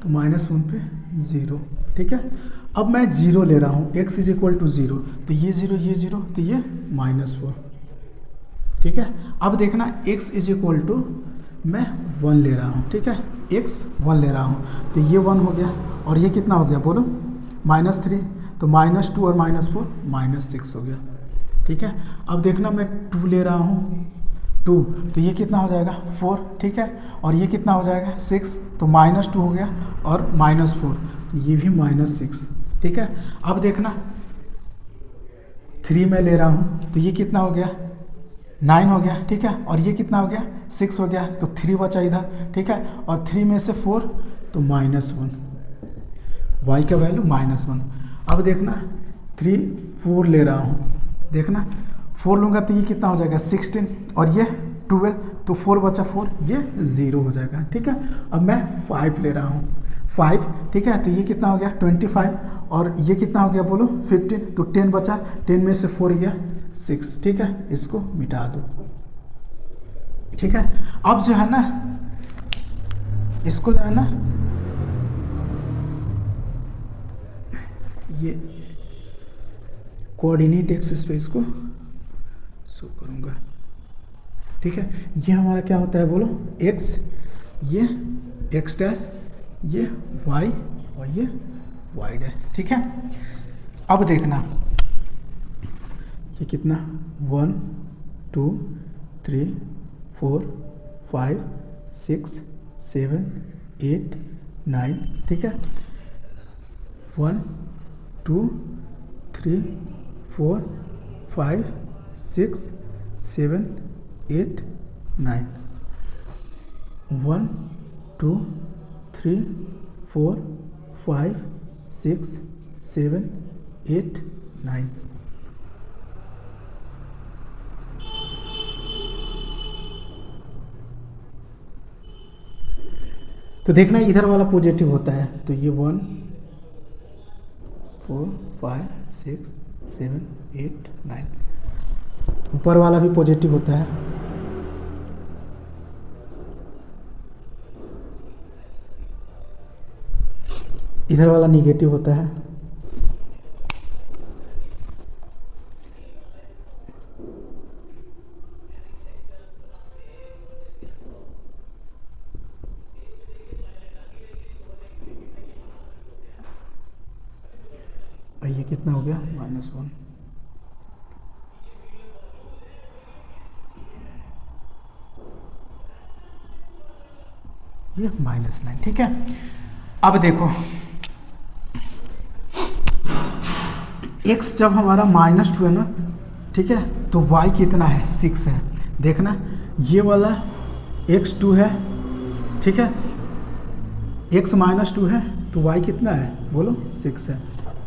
तो -1 पे 0। ठीक है, अब मैं 0 ले रहा हूँ, x इज इक्वल टू 0, तो ये 0 तो ये -4। ठीक है, अब देखना x इज इक्वल टू मैं 1 ले रहा हूँ। ठीक है, x 1 ले रहा हूँ, तो ये 1 हो गया, और ये कितना हो गया बोलो -3, तो -2 और -4 -6 हो गया। ठीक है, अब देखना मैं 2 ले रहा हूँ, 2, तो ये कितना हो जाएगा 4। ठीक है, और ये कितना हो जाएगा 6, तो -2 हो गया, और -4, तो ये भी -6। ठीक है, अब देखना 3 मैं ले रहा हूँ, तो ये कितना हो गया 9 हो गया। ठीक है, और ये कितना हो गया 6 हो गया, तो 3 बचा इधर। ठीक है, और 3 में से 4, तो -1, y का वैल्यू -1। अब देखना 3 4 ले रहा हूँ, देखना 4 लूँगा तो ये कितना हो जाएगा 16, और ये 12, तो 4 बचा 4, ये 0 हो जाएगा। ठीक है, अब मैं 5 ले रहा हूँ, 5। ठीक है, तो ये कितना हो गया 25, और ये कितना हो गया बोलो 15, तो 10 बचा, 10 में से 4 गया 6। ठीक है, इसको मिटा दो। ठीक है, अब जो है ना इसको जो है ना ये कोऑर्डिनेट एक्सिस पे इसको शो करूँगा। ठीक है, ये हमारा क्या होता है बोलो x, ये x', ये y, और ये y'। ठीक है, अब देखना ये कितना 1 2 3 4 5 6 7 8 9। ठीक है, 1 2 3 4 5 6 7 8 9, 1 2 3 4 5 6 7 8 9। तो देखना इधर वाला पॉजिटिव होता है, तो ये 1 4 5 6 7 8 9। ऊपर वाला भी पॉजिटिव होता है, इधर वाला निगेटिव होता है। और ये कितना हो गया -1। ये -9, ठीक है। अब देखो x जब हमारा -2 है ना, ठीक है, तो y कितना है 6 है। देखना ये वाला x2 है, ठीक है, x -2 है तो y कितना है बोलो 6 है।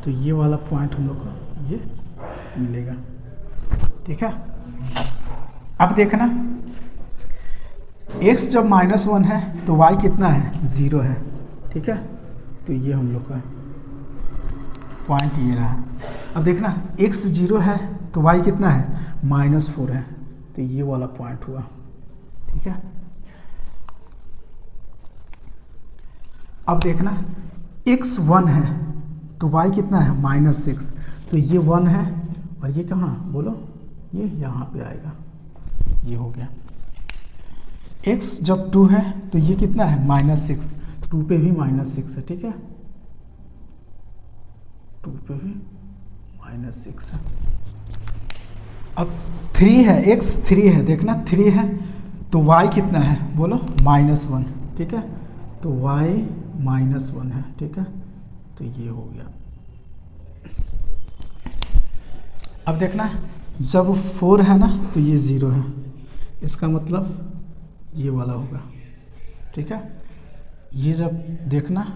तो ये वाला पॉइंट हम लोग को ये मिलेगा, ठीक है। अब देखना x जब -1 है तो y कितना है 0 है, ठीक है। तो ये हम लोग का पॉइंट ये रहा। अब देखना x 0 है तो y कितना है -4 है, तो ये वाला पॉइंट हुआ, ठीक है। अब देखना x 1 है तो y कितना है -6, तो ये 1 है और ये कहाँ बोलो, ये यहाँ पे आएगा, ये हो गया। x जब 2 है तो ये कितना है -6, 2 पे भी -6 है, ठीक है, 2 पे भी -6 है। अब 3 है, x 3 है, देखना 3 है तो y कितना है बोलो -1, ठीक है, तो y -1 है, ठीक है। तो ये हो गया। अब देखना जब 4 है ना तो ये 0 है, इसका मतलब ये वाला होगा, ठीक है। ये जब देखना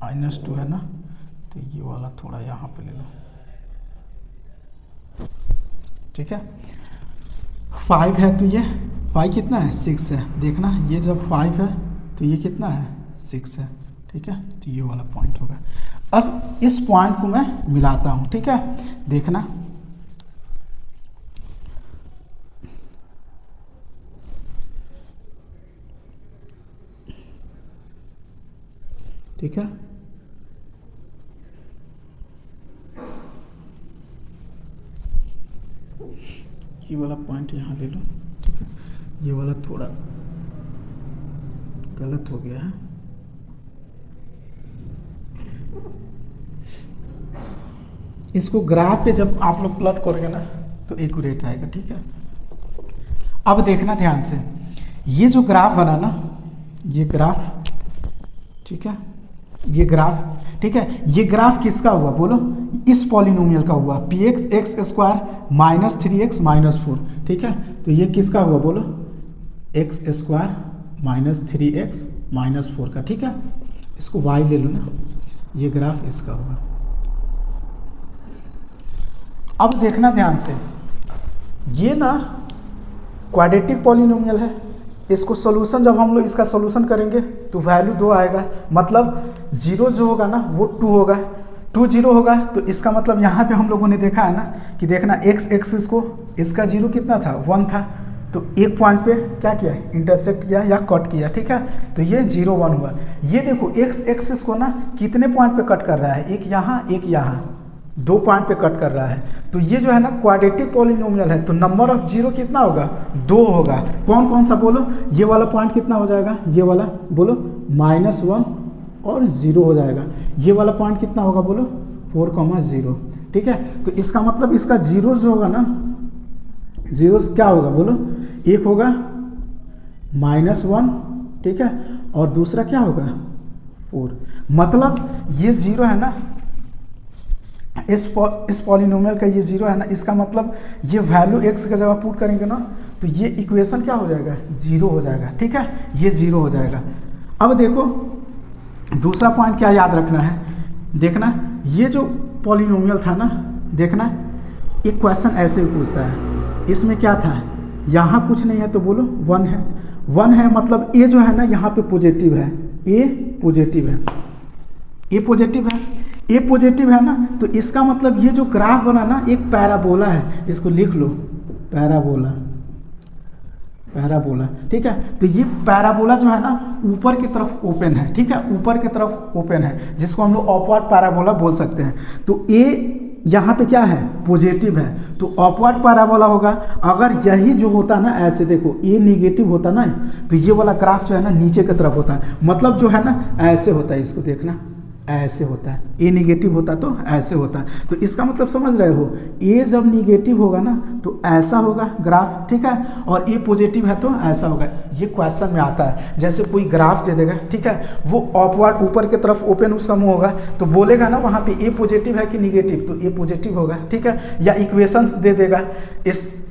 -2 है ना तो ये वाला थोड़ा यहाँ पे ले लो, ठीक है। 5 है तो ये y कितना है 6 है, देखना ये जब 5 है तो ये कितना है 6 है, ठीक है। तो ये वाला पॉइंट होगा। अब इस पॉइंट को मैं मिलाता हूँ, ठीक है, देखना ठीक है। ये वाला पॉइंट यहाँ ले लो, ठीक है। ये वाला थोड़ा गलत हो गया है, इसको ग्राफ पे जब आप लोग प्लॉट करोगे ना तो एक्यूरेट आएगा, ठीक है। अब देखना ध्यान से, ये जो ग्राफ बना ना, ये ग्राफ, ठीक है, ये ग्राफ, ठीक है, ये ग्राफ किसका हुआ बोलो, इस पॉलिनोमियल का हुआ, px² -3x -4, ठीक है। तो ये किसका हुआ बोलो, x² -3x -4 का, ठीक है। इसको y ले लो ना, ये ग्राफ इसका हुआ। अब देखना ध्यान से, ये ना क्वाड्रेटिक पॉलिनोमियल है, इसको सॉल्यूशन जब हम लोग इसका सॉल्यूशन करेंगे तो वैल्यू 2 आएगा, मतलब 0 जो होगा ना वो 2 होगा, 2 0 होगा। तो इसका मतलब यहाँ पे हम लोगों ने देखा है ना कि देखना x एक्सिस को इसका 0 कितना था 1 था, तो एक पॉइंट पे क्या किया इंटरसेक्ट किया या कट किया, ठीक है। तो ये 0 1 हुआ। ये देखो x एक्सिस को ना कितने पॉइंट पे कट कर रहा है, एक यहाँ एक यहाँ, 2 पॉइंट पे कट कर रहा है। तो ये जो है ना क्वाड्रेटिक पॉलिनोमियल है, तो नंबर ऑफ 0 कितना होगा 2 होगा। कौन कौन सा बोलो, ये वाला पॉइंट कितना हो जाएगा, ये वाला बोलो -1 और 0 हो जाएगा। ये वाला पॉइंट कितना होगा बोलो 4,0, ठीक है। तो इसका मतलब इसका 0 जो होगा ना, 0 क्या होगा बोलो, एक होगा -1, ठीक है, और दूसरा क्या होगा 4। मतलब ये 0 है ना, इस पॉलिनोमियल का ये 0 है ना, इसका मतलब ये वैल्यू x का जगह पुट करेंगे ना तो ये इक्वेशन क्या हो जाएगा 0 हो जाएगा, ठीक है, ये 0 हो जाएगा। अब देखो दूसरा पॉइंट क्या याद रखना है, देखना ये जो पॉलिनोमियल था ना, देखना एक क्वेश्चन ऐसे ही पूछता है, इसमें क्या था, यहाँ कुछ नहीं है तो बोलो 1 है, 1 है मतलब ए जो है ना यहाँ पे पॉजिटिव है, ए पॉजिटिव है, ए पॉजिटिव है, ए पॉजिटिव है ना, तो इसका मतलब ये जो ग्राफ बना ना एक पैराबोला है, इसको लिख लो पैराबोला, पैराबोला, ठीक है। तो ये पैराबोला जो है ना ऊपर की तरफ ओपन है, ठीक है, ऊपर की तरफ ओपन है, जिसको हम लोग अपवर्ड पैराबोला बोल सकते हैं। तो ए यहाँ पे क्या है, पॉजिटिव है, तो अपवर्ड पैराबोला होगा। अगर यही जो होता ना ऐसे देखो, ए निगेटिव होता ना, तो ये वाला ग्राफ जो है ना नीचे की तरफ होता है, मतलब जो है ना ऐसे होता है, इसको देखना ऐसे होता है, ए निगेटिव होता तो ऐसे होता है। तो इसका मतलब समझ रहे हो, ए जब निगेटिव होगा ना तो ऐसा होगा ग्राफ, ठीक है, और ए पॉजिटिव है तो ऐसा होगा। ये क्वेश्चन में आता है, जैसे कोई ग्राफ दे देगा, ठीक है, वो अपवर्ड ऊपर की तरफ ओपन उसका मुंह होगा, तो बोलेगा ना वहाँ पे ए पॉजिटिव है कि निगेटिव, तो ए पॉजिटिव होगा, ठीक है, या इक्वेशंस दे देगा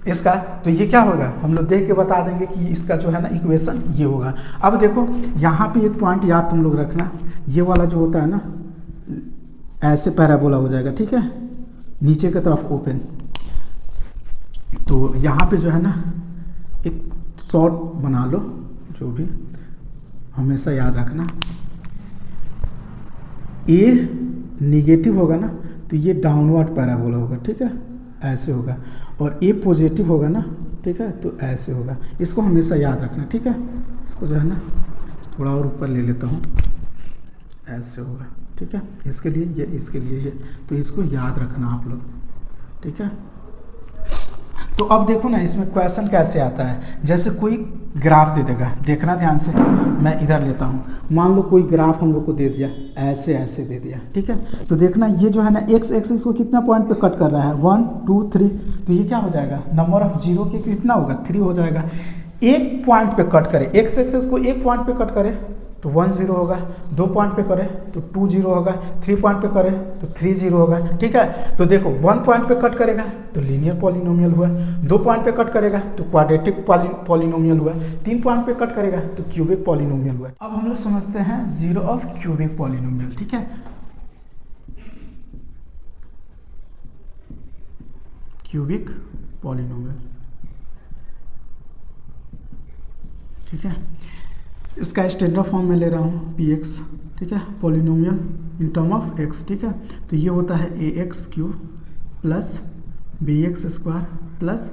इसका, तो ये क्या होगा, हम लोग देख के बता देंगे कि इसका जो है ना इक्वेशन ये होगा। अब देखो यहाँ पे एक पॉइंट याद तुम लोग रखना, ये वाला जो होता है ना ऐसे पैराबोला हो जाएगा, ठीक है, नीचे की तरफ ओपन। तो यहाँ पे जो है ना एक शॉर्ट बना लो, जो भी हमेशा याद रखना, ए निगेटिव होगा ना तो ये डाउनवर्ड पैराबोला होगा, ठीक है, ऐसे होगा, और ए पॉजिटिव होगा ना, ठीक है, तो ऐसे होगा। इसको हमेशा याद रखना, ठीक है, इसको जो है ना थोड़ा और ऊपर ले लेता हूँ, ऐसे होगा, ठीक है, इसके लिए ये, इसके लिए ये, तो इसको याद रखना आप लोग, ठीक है। तो अब देखो ना इसमें क्वेश्चन कैसे आता है, जैसे कोई ग्राफ दे देगा, देखना ध्यान से, मैं इधर लेता हूँ, मान लो कोई ग्राफ हम लोग को दे दिया, ऐसे ऐसे दे दिया, ठीक है, तो देखना ये जो है ना एक्स एक्सिस को कितना पॉइंट पे कट कर रहा है, 1 2 3, तो ये क्या हो जाएगा, नंबर ऑफ जीरो के कितना होगा, 3 हो जाएगा। एक पॉइंट पे कट करे, एक्स एक्सिस को एक पॉइंट पे कट करे तो 1 0 होगा, 2 पॉइंट पे करे तो 2 0 होगा, 3 पॉइंट पे करे तो 3 0 होगा, ठीक है। तो देखो 1 पॉइंट पे कट करेगा तो लीनियर पॉलिनोमियल हुआ, 2 पॉइंट पे कट करेगा तो क्वाड्रेटिक पॉलिनोमियल हुआ, 3 पॉइंट पे कट करेगा तो क्यूबिक पॉलिनोमियल हुआ। अब हम लोग समझते हैं जीरो ऑफ क्यूबिक पॉलिनोमियल, ठीक है, क्यूबिक पॉलिनोमियल, ठीक है, इसका स्टैंडर्ड फॉर्म में ले रहा हूँ पी एक्स, ठीक है, polynomial in term of x, ठीक है, तो ये होता है a x cube plus b x square plus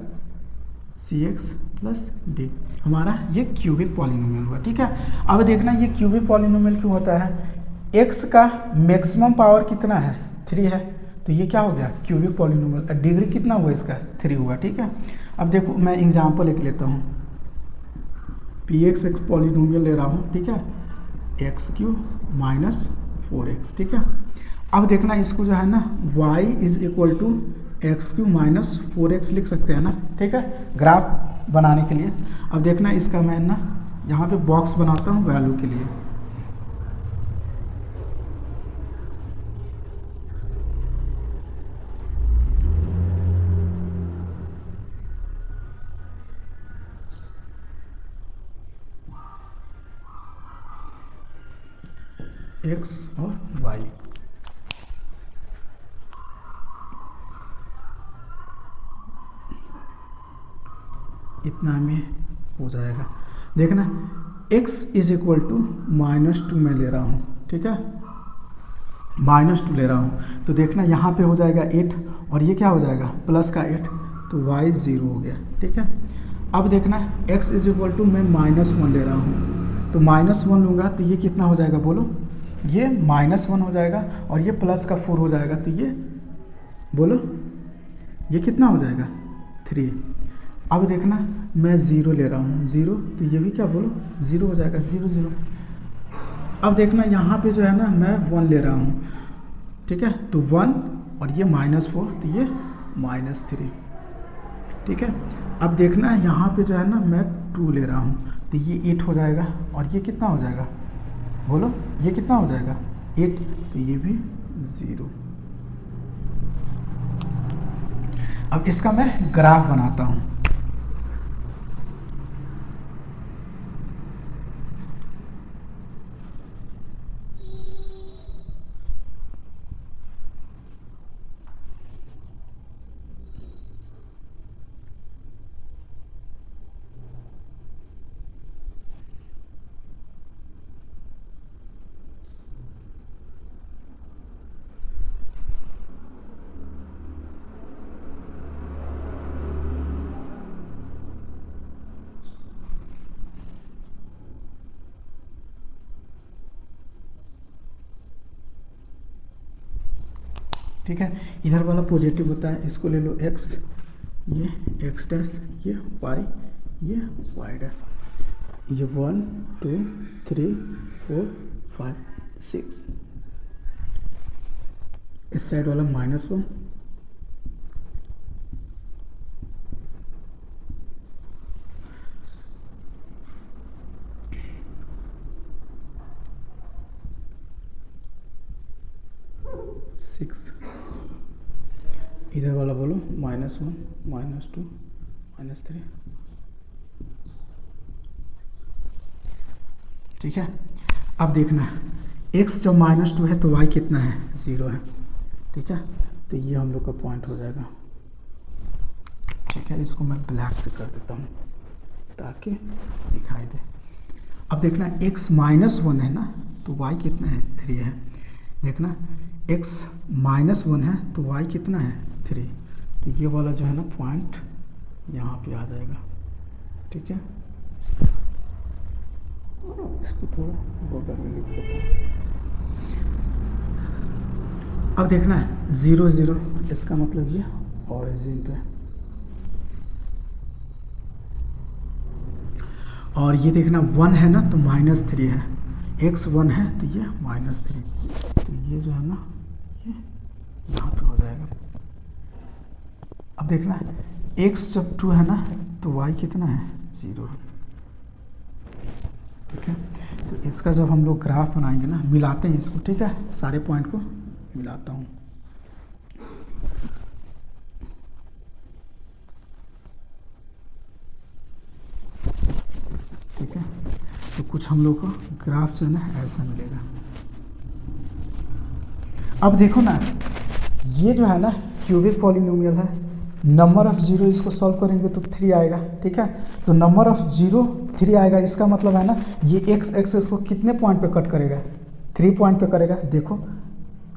c x plus d, हमारा ये क्यूबिक पॉलिनोमियल हुआ, ठीक है। अब देखना ये क्यूबिक पॉलिनोमियल क्यों होता है, एक्स का मैक्सिमम पावर कितना है, 3 है, तो ये क्या हो गया क्यूबिक पॉलिनोमियल, डिग्री कितना हुआ इसका, 3 हुआ, ठीक है। अब देखो मैं एग्जाम्पल एक लेता हूँ, पी एक्स एक पॉलिनोमियल ले रहा हूँ, ठीक है, एक्स क्यूब माइनस 4x, ठीक है। अब देखना इसको जो है ना y is equal to x cube minus 4x लिख सकते हैं ना, ठीक है, ग्राफ बनाने के लिए। अब देखना इसका मैं ना यहाँ पे बॉक्स बनाता हूँ वैल्यू के लिए, x और y, इतना में हो जाएगा। देखना x इज इक्वल टू -2 मैं ले रहा हूँ, ठीक है, -2 ले रहा हूँ, तो देखना यहाँ पे हो जाएगा 8 और ये क्या हो जाएगा प्लस का 8, तो y 0 हो गया, ठीक है। अब देखना x इज इक्वल टू मैं -1 ले रहा हूँ, तो -1 लूँगा तो ये कितना हो जाएगा बोलो, ये -1 हो जाएगा और ये प्लस का 4 हो जाएगा, तो ये बोलो ये कितना हो जाएगा 3। अब देखना मैं 0 ले रहा हूँ, 0, तो ये भी क्या बोलो 0 हो जाएगा, 0 0। अब देखना यहाँ पे जो है ना मैं 1 ले रहा हूँ, ठीक है, तो 1 और ये -4, तो ये -3, ठीक है। अब देखना यहाँ पे जो है ना मैं 2 ले रहा हूँ, तो ये 8 हो जाएगा और ये कितना हो जाएगा बोलो, ये कितना हो जाएगा 8, तो ये भी 0। अब इसका मैं ग्राफ बनाता हूँ, ठीक है। इधर वाला पॉजिटिव होता है, इसको ले लो x, ये x डैश, ये y, ये y डैश, ये 1 2 3 4 5 6, इस साइड वाला -1, इधर वाला बोलो -1 -2 -3, ठीक है। अब देखना x जब -2 है तो y कितना है, 0 है, ठीक है। तो ये हम लोग का पॉइंट हो जाएगा, ठीक है। इसको मैं ब्लैक से कर देता हूँ ताकि दिखाई दे। अब देखना x -1 है ना, तो y कितना है, 3 है। देखना x -1 है तो y कितना है, 3। तो ये वाला जो है ना पॉइंट यहाँ पे आ जाएगा, ठीक है। इसको थोड़ा बगल में लिख देता हूँ। अब देखना है 0 0, इसका मतलब ये ओरिजिन पे, और ये देखना 1 है ना तो -3 है, x 1 है तो ये -3, तो ये जो है ना ये यहाँ पे हो जाएगा। अब देखना x जब 2 है ना तो y कितना है, 0 है, ठीक है। तो इसका जब हम लोग ग्राफ बनाएंगे ना, मिलाते हैं इसको, ठीक है। सारे पॉइंट को मिलाता हूँ, ठीक है। तो कुछ हम लोग को ग्राफ जो है ना ऐसा मिलेगा। अब देखो ना, ये जो है ना क्यूबिक पॉलिनोमियल है, नंबर ऑफ 0 इसको सॉल्व करेंगे तो 3 आएगा, ठीक है। तो नंबर ऑफ 0 3 आएगा, इसका मतलब है ना ये x एक्सेस को कितने पॉइंट पे कट करेगा, 3 पॉइंट पे करेगा। देखो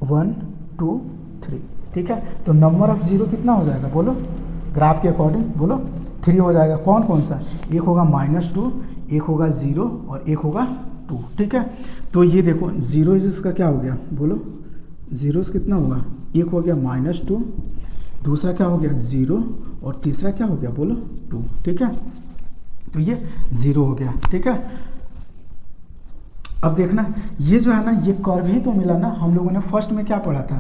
1 2 3, ठीक है। तो नंबर ऑफ 0 कितना हो जाएगा, बोलो ग्राफ के अकॉर्डिंग, बोलो 3 हो जाएगा। कौन कौन सा, एक होगा -2, एक होगा 0 और एक होगा 2, ठीक है। तो ये देखो 0 इसका क्या हो गया, बोलो 0 कितना होगा, एक हो गया -2, दूसरा क्या हो गया 0 और तीसरा क्या हो गया, बोलो 2, ठीक है। तो ये 0 हो गया, ठीक है। अब देखना ये जो है ना ये कर्व ही तो मिला ना, हम लोगों ने फर्स्ट में क्या पढ़ा था,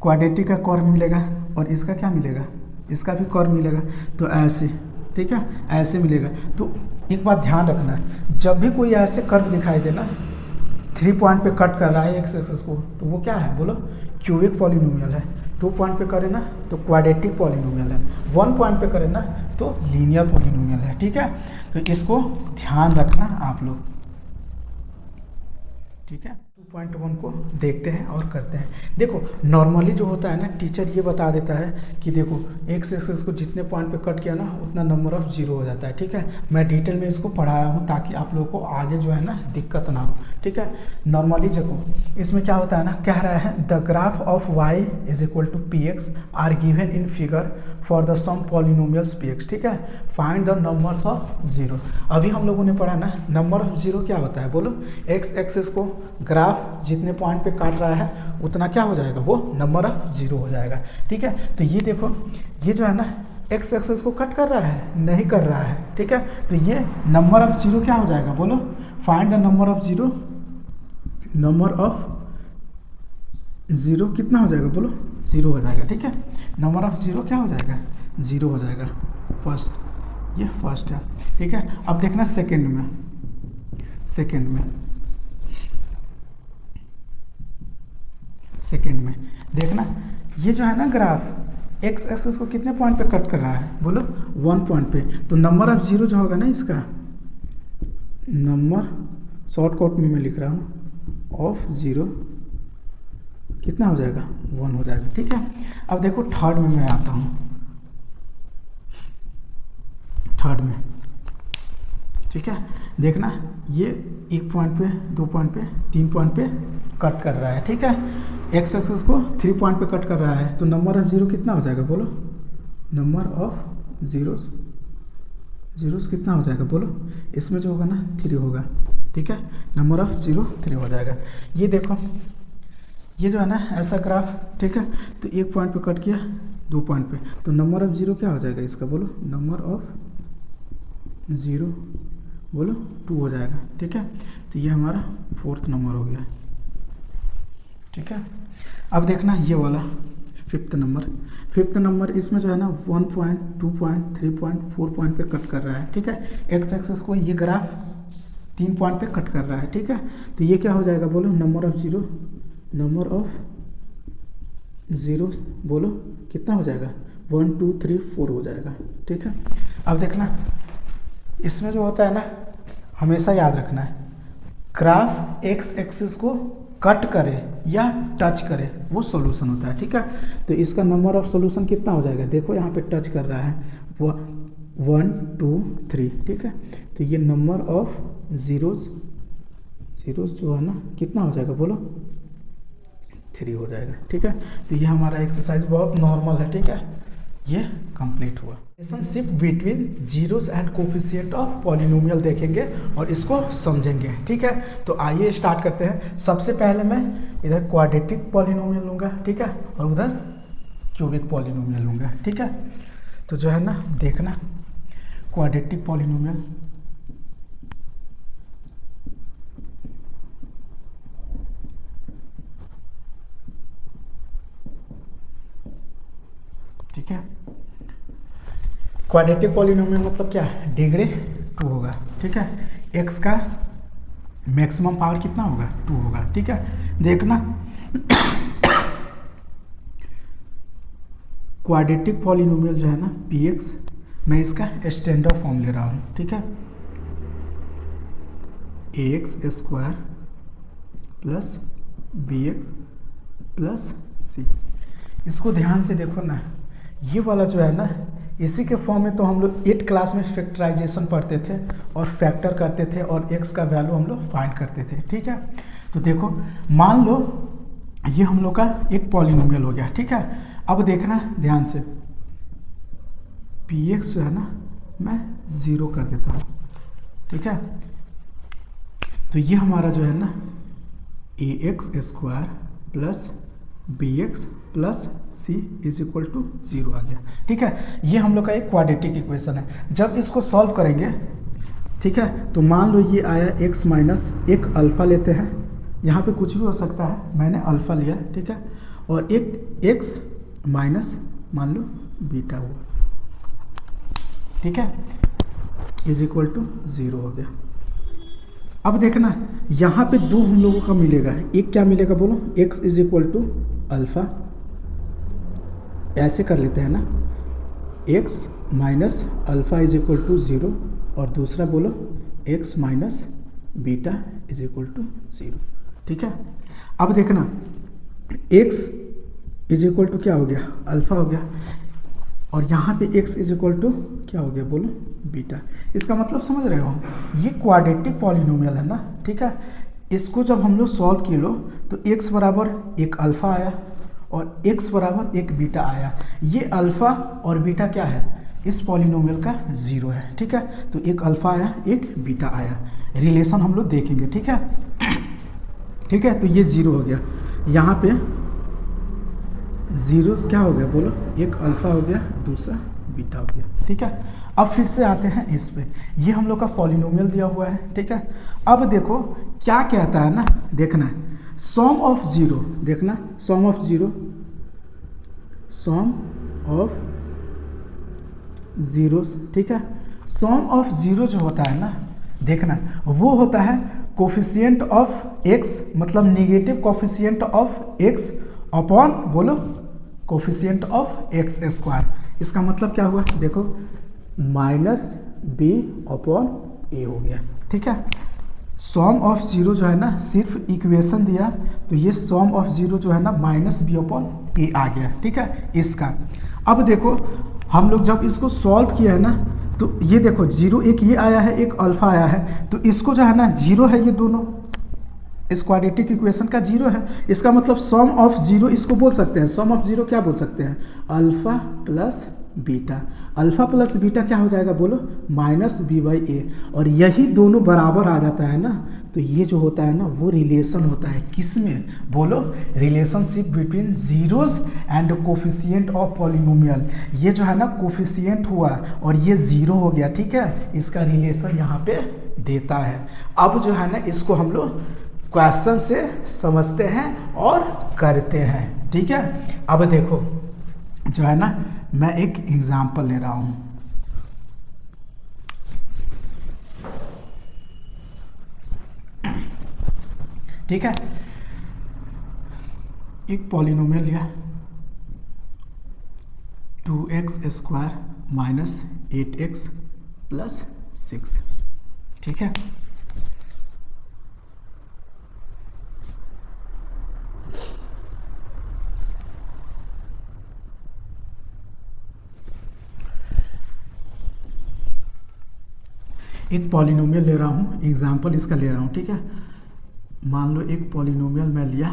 क्वाड्रेटिक का कर्व मिलेगा और इसका क्या मिलेगा, इसका भी कर्व मिलेगा। तो ऐसे, ठीक है, ऐसे मिलेगा। तो एक बात ध्यान रखना, जब भी कोई ऐसे कर्व दिखाई देना 3 पॉइंट पे कट कर रहा है एक्स एक्सिस को, तो वो क्या है, बोलो क्यूबिक पॉलिनोमियल है। 2 पॉइंट पे करे ना तो क्वाड्रेटिक पॉलिनोमियल है, 1 पॉइंट पे करे ना तो लीनियर पॉलिनोमियल है, ठीक है। तो इसको ध्यान रखना आप लोग, ठीक है। 2.1 को देखते हैं और करते हैं। देखो नॉर्मली जो होता है ना, टीचर ये बता देता है कि देखो एक्स एक्सिस को जितने पॉइंट पे कट किया ना उतना नंबर ऑफ 0 हो जाता है, ठीक है। मैं डिटेल में इसको पढ़ाया हूँ ताकि आप लोगों को आगे जो है ना दिक्कत ना हो, ठीक है। नॉर्मली देखो इसमें क्या होता है ना, कह रहा है the graph of y = px are given in figure for the some polynomials px, ठीक है। Find the numbers of 0। अभी हम लोगों ने पढ़ा ना नंबर ऑफ 0 क्या होता है, बोलो एक्स एक्सिस को ग्राफ जितने पॉइंट पे काट रहा है उतना क्या हो जाएगा, वो नंबर ऑफ 0 हो जाएगा, ठीक है। तो ये देखो ये जो है ना एक्स एक्सिस को कट कर रहा है, नहीं कर रहा है, ठीक है। तो ये नंबर ऑफ 0 क्या हो जाएगा, बोलो find the number of 0। Number of 0 कितना हो जाएगा, बोलो 0 हो जाएगा, ठीक है। नंबर ऑफ 0 क्या हो जाएगा, 0 हो जाएगा। फर्स्ट, ये फर्स्ट है, ठीक है। अब देखना सेकंड में, सेकंड में देखना ये जो है ना ग्राफ एक्स एक्सिस को कितने पॉइंट पे कट कर रहा है, बोलो 1 पॉइंट पे। तो नंबर ऑफ 0 जो होगा ना, इसका नंबर शॉर्टकट में मैं लिख रहा हूँ ऑफ 0 कितना हो जाएगा, 1 हो जाएगा, ठीक है। अब देखो थर्ड में मैं आता हूँ, थर्ड में, ठीक है। देखना ये 1 पॉइंट पे, 2 पॉइंट पे, 3 पॉइंट पे कट कर रहा है, ठीक है। एक्स एक्सिस को 3 पॉइंट पे कट कर रहा है, तो नंबर ऑफ 0 कितना हो जाएगा, बोलो नंबर ऑफ जीरोस कितना हो जाएगा, बोलो इसमें जो होगा ना 3 होगा, ठीक है। नंबर ऑफ 0 3 हो जाएगा। ये देखो ये जो है ना ऐसा ग्राफ, ठीक है, तो एक पॉइंट पे कट किया, 2 पॉइंट पे, तो नंबर ऑफ ज़ीरो क्या हो जाएगा इसका, बोलो नंबर ऑफ ज़ीरो, बोलो 2 हो जाएगा, ठीक है। तो ये हमारा 4th नंबर हो गया, ठीक है। अब देखना ये वाला 5th नंबर, 5th नंबर इसमें जो है ना 1 पॉइंट, 2 पॉइंट, 3 पॉइंट, 4 पॉइंट पे कट कर रहा है, ठीक है। एक्स एक्सेस को ये ग्राफ 3 पॉइंट पे कट कर रहा है, ठीक है। तो ये क्या हो जाएगा, बोलो number of zero, number of zero, बोलो कितना हो जाएगा, 1 2 3 4 हो जाएगा, ठीक है। अब देखना इसमें जो होता है ना, हमेशा याद रखना है, ग्राफ एक्स एक्सिस को कट करे या टच करे वो सॉल्यूशन होता है, ठीक है। तो इसका नंबर ऑफ सॉल्यूशन कितना हो जाएगा, देखो यहाँ पे टच कर रहा है, वो 1 2 3, ठीक है। तो ये नंबर ऑफ ज़ीरोज़ जो है ना कितना हो जाएगा, बोलो 3 हो जाएगा, ठीक है। तो ये हमारा एक्सरसाइज बहुत नॉर्मल है, ठीक है, ये कंप्लीट हुआ। Relationship between zeros and coefficient of polynomial देखेंगे और इसको समझेंगे, ठीक है। तो आइए स्टार्ट करते हैं। सबसे पहले मैं इधर क्वाड्रेटिक पॉलिनोमियल लूँगा, ठीक है, और उधर क्यूबिक पॉलिनोमियल लूँगा, ठीक है। तो जो है ना देखना क्वाड्रेटिक पॉलिनोमियल, ठीक है। क्वाड्रेटिक पॉलिनोमियल मतलब क्या है, डिग्री 2 होगा, ठीक है। एक्स का मैक्सिमम पावर कितना होगा, 2 होगा, ठीक है। देखना क्वाड्रेटिक पॉलिनोमियल जो है ना px, मैं इसका स्टैंडर्ड फॉर्म ले रहा हूँ, ठीक है, ax² plus bx plus c। इसको ध्यान से देखो ना, ये वाला जो है ना इसी के फॉर्म में तो हम लोग 8th क्लास में फैक्टराइजेशन पढ़ते थे और फैक्टर करते थे और x का वैल्यू हम लोग फाइंड करते थे, ठीक है। तो देखो मान लो ये हम लोग का एक पॉलिनोमियल हो गया, ठीक है। अब देखना ध्यान से, px जो है ना मैं 0 कर देता हूँ, ठीक है। तो ये हमारा जो है ना ax² plus bx plus c is equal to 0 आ गया, ठीक है। ये हम लोग का एक क्वाड्रेटिक इक्वेशन है। जब इसको सॉल्व करेंगे, ठीक है, तो मान लो ये आया x माइनस एक अल्फ़ा लेते हैं, यहाँ पे कुछ भी हो सकता है, मैंने अल्फ़ा लिया, ठीक है, और एक x माइनस मान लो बीटा हुआ, ठीक है, इज इक्वल टू 0 हो गया। अब देखना यहाँ पे 2 हम लोगों का मिलेगा, एक क्या मिलेगा बोलो, x is equal to alpha, ऐसे कर लेते हैं ना, x minus alpha is equal to 0, और दूसरा बोलो x minus beta is equal to 0, ठीक है। अब देखना x इज इक्वल टू क्या हो गया, अल्फ़ा हो गया, और यहाँ पे x इज इक्वल टू क्या हो गया, बोलो बीटा। इसका मतलब समझ रहे हो, ये क्वाड्रेटिक पॉलिनोमियल है ना, ठीक है। इसको जब हम लोग सॉल्व किए लो तो x बराबर एक अल्फ़ा आया और x बराबर एक बीटा आया। ये अल्फ़ा और बीटा क्या है, इस पॉलिनोमियल का 0 है, ठीक है। तो एक अल्फ़ा आया एक बीटा आया, रिलेशन हम लोग देखेंगे, ठीक है, ठीक है। तो ये 0 हो गया, यहाँ पे 0 क्या हो गया, बोलो एक अल्फ़ा हो गया, दूसरा बीटा हो गया, ठीक है। अब फिर से आते हैं इस पे, ये हम लोग का पॉलिनोमियल दिया हुआ है, ठीक है। अब देखो क्या कहता है ना, देखना है सम ऑफ 0, देखना सम ऑफ 0, सम ऑफ जीरोस, ठीक है। सम ऑफ 0 जो होता है ना, देखना वो होता है कोफिशिएंट ऑफ x, मतलब negative coefficient of x upon बोलो कोफिशिएंट ऑफ x²। इसका मतलब क्या हुआ, देखो माइनस b अपॉन a हो गया, ठीक है। सम ऑफ 0 जो है ना सिर्फ इक्वेशन दिया, तो ये सम ऑफ 0 जो है ना माइनस b अपॉन a आ गया, ठीक है इसका। अब देखो हम लोग जब इसको सॉल्व किया है ना, तो ये देखो 0 एक ये आया है, एक अल्फ़ा आया है, तो इसको जो है ना 0 है, ये दोनों इस क्वाड्रेटिक इक्वेशन का 0 है। इसका मतलब सम ऑफ 0 इसको बोल सकते हैं, सम ऑफ 0 क्या बोल सकते हैं, alpha plus beta. Alpha plus beta क्या हो जाएगा बोलो, माइनस बी बाई ए। और यही दोनों बराबर आ जाता है ना, तो ये जो होता है ना वो रिलेशन होता है किस में बोलो, relationship between zeros and coefficient of polynomial. ये जो है ना कोफिशिएंट हुआ और ये ज़ीरो हो गया, ठीक है, इसका रिलेशन यहाँ पे देता है। अब जो है ना इसको हम लोग क्वेश्चन से समझते हैं और करते हैं, ठीक है। अब देखो जो है ना मैं एक एग्जांपल ले रहा हूँ, ठीक है। एक पॉलिनोमियल लिया 2x² माइनस 8x प्लस 6, ठीक है। एक पॉलिनोमियल ले रहा हूँ, एग्जाम्पल इसका ले रहा हूँ, ठीक है। मान लो एक पॉलिनोमियल मैं लिया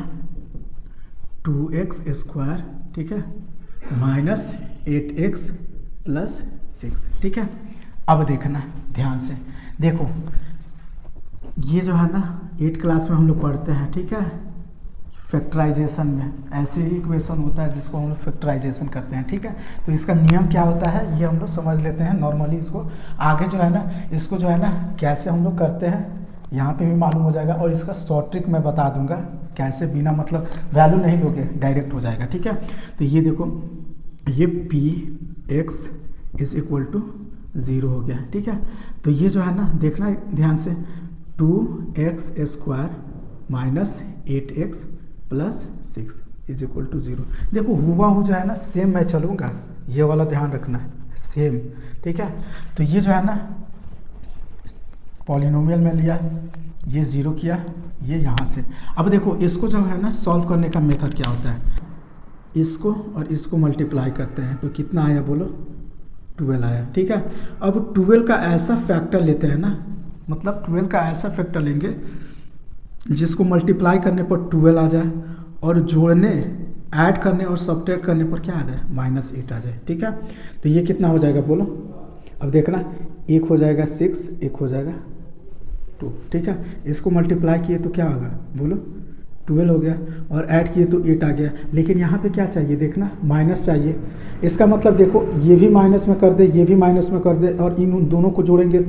2x², ठीक है, माइनस 8x प्लस 6, ठीक है। अब देखना ध्यान से, देखो ये जो है ना 8 क्लास में हम लोग पढ़ते हैं, ठीक है, फैक्टराइजेशन में ऐसे ही इक्वेशन होता है जिसको हम लोग फैक्टराइजेशन करते हैं, ठीक है। तो इसका नियम क्या होता है ये हम लोग समझ लेते हैं नॉर्मली। इसको आगे जो है ना इसको जो है ना कैसे हम लोग करते हैं यहाँ पे भी मालूम हो जाएगा, और इसका शॉर्ट ट्रिक मैं बता दूंगा कैसे, बिना मतलब वैल्यू नहीं लोगे डायरेक्ट हो जाएगा, ठीक है। तो ये देखो ये px इज इक्वल टू 0 हो गया, ठीक है। तो ये जो है ना देखना ध्यान से 2x² minus 8x plus 6 is equal to 0। देखो हुआ हो जो है ना सेम मैं चलूँगा, ये वाला ध्यान रखना है, सेम, ठीक है। तो ये जो है ना पॉलिनोमियल में लिया, ये 0 किया, ये यहाँ से। अब देखो इसको जो है ना सॉल्व करने का मेथड क्या होता है, इसको और इसको मल्टीप्लाई करते हैं तो कितना आया बोलो, 12 आया, ठीक है। अब 12 का ऐसा फैक्टर लेते हैं ना, मतलब 12 का ऐसा फैक्टर लेंगे जिसको मल्टीप्लाई करने पर 12 आ जाए और जोड़ने ऐड करने और सब्ट्रैक्ट करने पर क्या आ जाए, -8 आ जाए, ठीक है। तो ये कितना हो जाएगा बोलो, अब देखना एक हो जाएगा 6, एक हो जाएगा 2, ठीक है। इसको मल्टीप्लाई किए तो क्या होगा बोलो, 12 हो गया, और ऐड किए तो 8 आ गया। लेकिन यहाँ पे क्या चाहिए देखना, माइनस चाहिए। इसका मतलब देखो ये भी माइनस में कर दे, ये भी माइनस में कर दे, और इन दोनों को जोड़ेंगे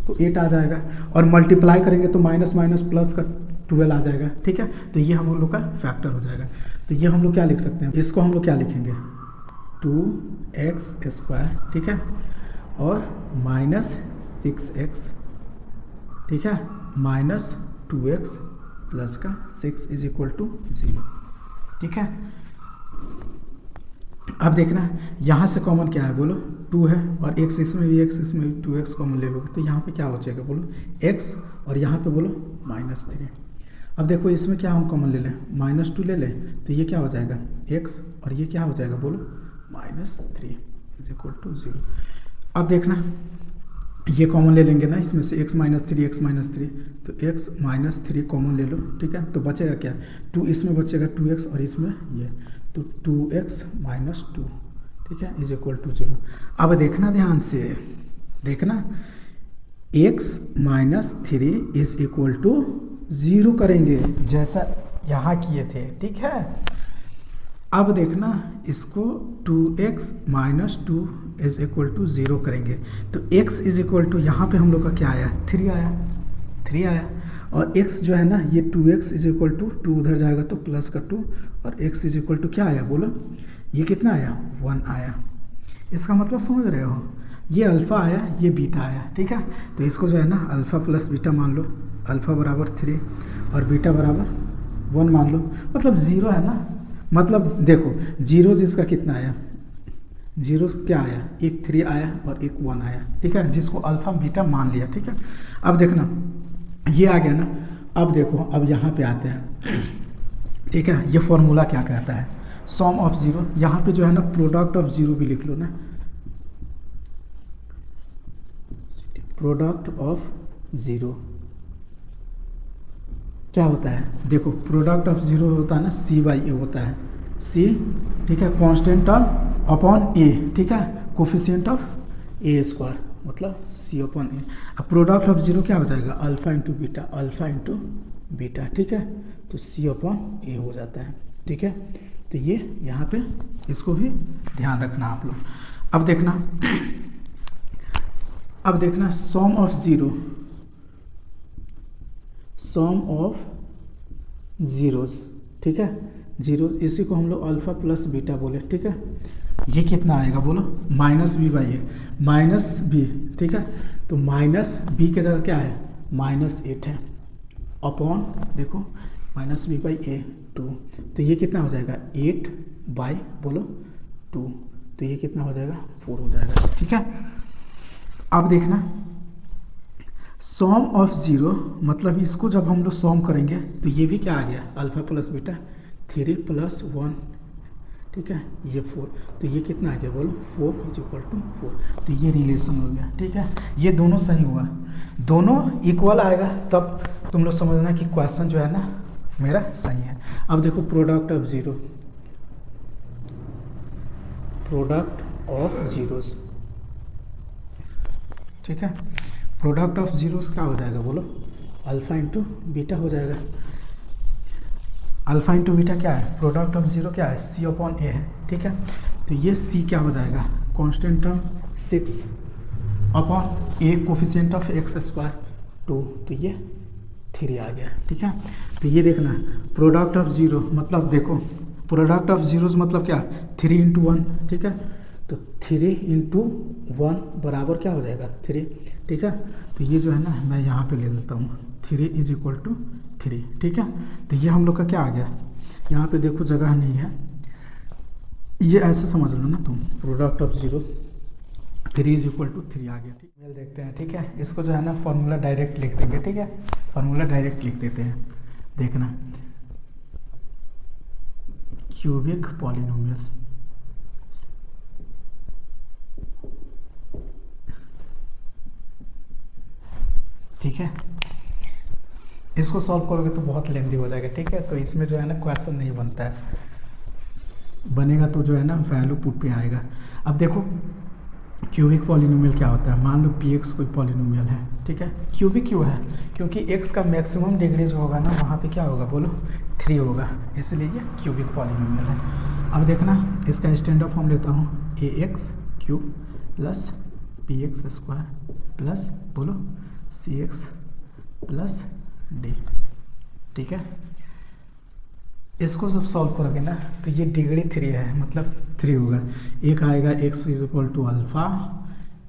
तो 8 आ जाएगा, और मल्टीप्लाई करेंगे तो माइनस माइनस प्लस का 12 आ जाएगा, ठीक है। तो ये हम लोग का फैक्टर हो जाएगा। तो ये हम लोग क्या लिख सकते हैं, इसको हम लोग क्या लिखेंगे 2x², ठीक है, और माइनस 6x, ठीक है, माइनस 2x प्लस का 6 इज इक्वल टू 0, ठीक है। अब देखना यहाँ से कॉमन क्या है बोलो, 2 है, और x इसमें भी, x इसमें भी, 2x कॉमन ले लोगे तो यहाँ पे क्या हो जाएगा बोलो x, और यहाँ पे बोलो -3। अब देखो इसमें क्या हम कॉमन ले लें, -2 ले लें तो ये क्या हो जाएगा x, और ये क्या हो जाएगा बोलो -3 इज इक्वल टू 0। अब देखना ये कॉमन ले लेंगे ना इसमें से, x -3 x -3, तो x -3 कॉमन ले लो, ठीक है। तो बचेगा क्या, 2 इसमें बचेगा 2x, और इसमें ये, तो 2x - 2, ठीक है, इज इक्वल टू 0। अब देखना ध्यान से, देखना x -3 इज इक्वल टू 0 करेंगे जैसा यहाँ किए थे, ठीक है। अब देखना इसको 2x - 2 इज इक्वल टू 0 करेंगे तो x इज इक्वल टू यहाँ पे हम लोग का क्या आया, 3 आया, 3 आया, और x जो है ना ये 2x इज इक्वल टू 2 उधर जाएगा तो प्लस का 2, और x इज इक्वल टू क्या आया बोलो, ये कितना आया 1 आया। इसका मतलब समझ रहे हो, ये अल्फ़ा आया, ये बीटा आया, ठीक है। तो इसको जो है ना अल्फ़ा प्लस बीटा मान लो, अल्फ़ा बराबर 3 और बीटा बराबर 1 मान लो, मतलब 0 है ना। मतलब देखो 0 जिसका कितना आया, 0 क्या आया, एक 3 आया और एक 1 आया, ठीक है, जिसको अल्फ़ा बीटा मान लिया, ठीक है। अब देखना ये आ गया ना। अब देखो अब यहाँ पे आते हैं, ठीक है। ये फॉर्मूला क्या कहता है, सम ऑफ 0, यहाँ पे जो है ना प्रोडक्ट ऑफ 0 भी लिख लो ना, प्रोडक्ट ऑफ 0 क्या होता है, देखो प्रोडक्ट ऑफ 0 होता है ना C/A होता है, C, ठीक है, कांस्टेंट टर्म अपॉन A, ठीक है, कोफिशिएंट ऑफ ए स्क्वायर मतलब सी अपॉन ए। अब प्रोडक्ट ऑफ जीरो क्या हो जाएगा, alpha into beta, alpha into beta, ठीक है, तो सी अपॉन ए हो जाता है, ठीक है। तो ये यहाँ पे इसको भी ध्यान रखना आप लोग। अब देखना सम ऑफ जीरोज, ठीक है, जीरोज, इसी को हम लोग अल्फा प्लस बीटा बोले, ठीक है। ये कितना आएगा बोलो, minus b by a, minus b, ठीक है, तो माइनस बी के जगह क्या है, -8 है, अपॉन देखो माइनस बी बाई ए 2, तो ये कितना हो जाएगा 8 बाई बोलो 2, तो ये कितना हो जाएगा 4 हो जाएगा, ठीक है। अब देखना सम ऑफ जीरो, मतलब इसको जब हम लोग सम करेंगे तो ये भी क्या आ गया, अल्फा प्लस बीटा 3 + 1, ठीक है, ये 4, तो ये कितना आ गया बोलो 4 = 4, तो ये रिलेशन हो गया, ठीक है। ये दोनों सही हुआ, दोनों इक्वल आएगा तब तुम लोग समझना कि क्वेश्चन जो है ना मेरा सही है। अब देखो प्रोडक्ट ऑफ जीरोस, ठीक है, प्रोडक्ट ऑफ जीरोस क्या हो जाएगा बोलो, अल्फा इंटू बीटा हो जाएगा। अल्फा इंटू बीटा क्या है, प्रोडक्ट ऑफ जीरो क्या है, सी अपॉन ए है, ठीक है, तो ये सी क्या हो जाएगा, constant term 6 upon A coefficient of x square 2, तो ये 3 आ गया, ठीक है। तो ये देखना प्रोडक्ट ऑफ जीरो, मतलब देखो प्रोडक्ट ऑफ जीरोस मतलब क्या, 3 × 1, ठीक है, तो 3 × 1 बराबर क्या हो जाएगा 3, ठीक है। तो ये जो है ना मैं यहाँ पे ले लेता हूँ 3 = 3, ठीक है। तो ये हम लोग का क्या आ गया, यहाँ पे देखो जगह नहीं है, ये ऐसे समझ लो ना तुम, प्रोडक्ट ऑफ जीरो 3 = 3 आ गया, ठीक। मेल देखते हैं, ठीक है, इसको जो है ना फॉर्मूला डायरेक्ट लिख देंगे, ठीक है, फॉर्मूला डायरेक्ट लिख देते हैं। देखना क्यूबिक पॉलिनोमियल, ठीक है, इसको सॉल्व करोगे तो बहुत लेंथी हो जाएगा, ठीक है, तो इसमें जो है ना क्वेश्चन नहीं बनता है, बनेगा तो जो है ना वैल्यू पुट पे आएगा। अब देखो क्यूबिक पॉलिनोमियल क्या होता है, मान लो px कोई पॉलिनोमियल है, ठीक है, क्यूबिक क्यों है, क्योंकि x का मैक्सिमम डिग्री जो होगा ना वहाँ पे क्या होगा बोलो 3 होगा, इसलिए ये क्यूबिक पॉलिनोमियल है। अब देखना इसका स्टैंड ऑफ हम लेता हूँ ax³ + bx² प्लस बोलो cx + d, ठीक है। इसको जब सॉल्व करोगे ना तो ये डिग्री 3 है, मतलब 3 होगा, एक आएगा x = अल्फ़ा,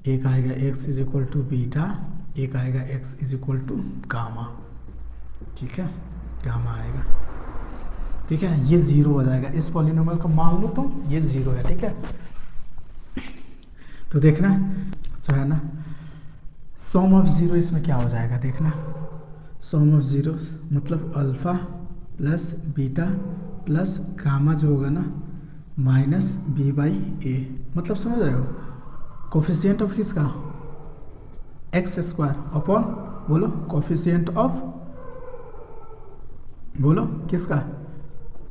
एक आएगा x = बीटा, एक आएगा x = गामा, ठीक है, गामा आएगा, ठीक है, ये 0 हो जाएगा। इस पॉलिनोमियल को मान लो तुम ये 0 है, ठीक है। तो देखना जो है ना सम ऑफ जीरो इसमें क्या हो जाएगा, देखना सम ऑफ जीरो मतलब alpha plus beta plus gamma जो होगा ना -b/a, मतलब समझ रहे हो, कोफिशिएंट ऑफ किसका x² अपॉन बोलो कोफिशिएंट ऑफ बोलो किसका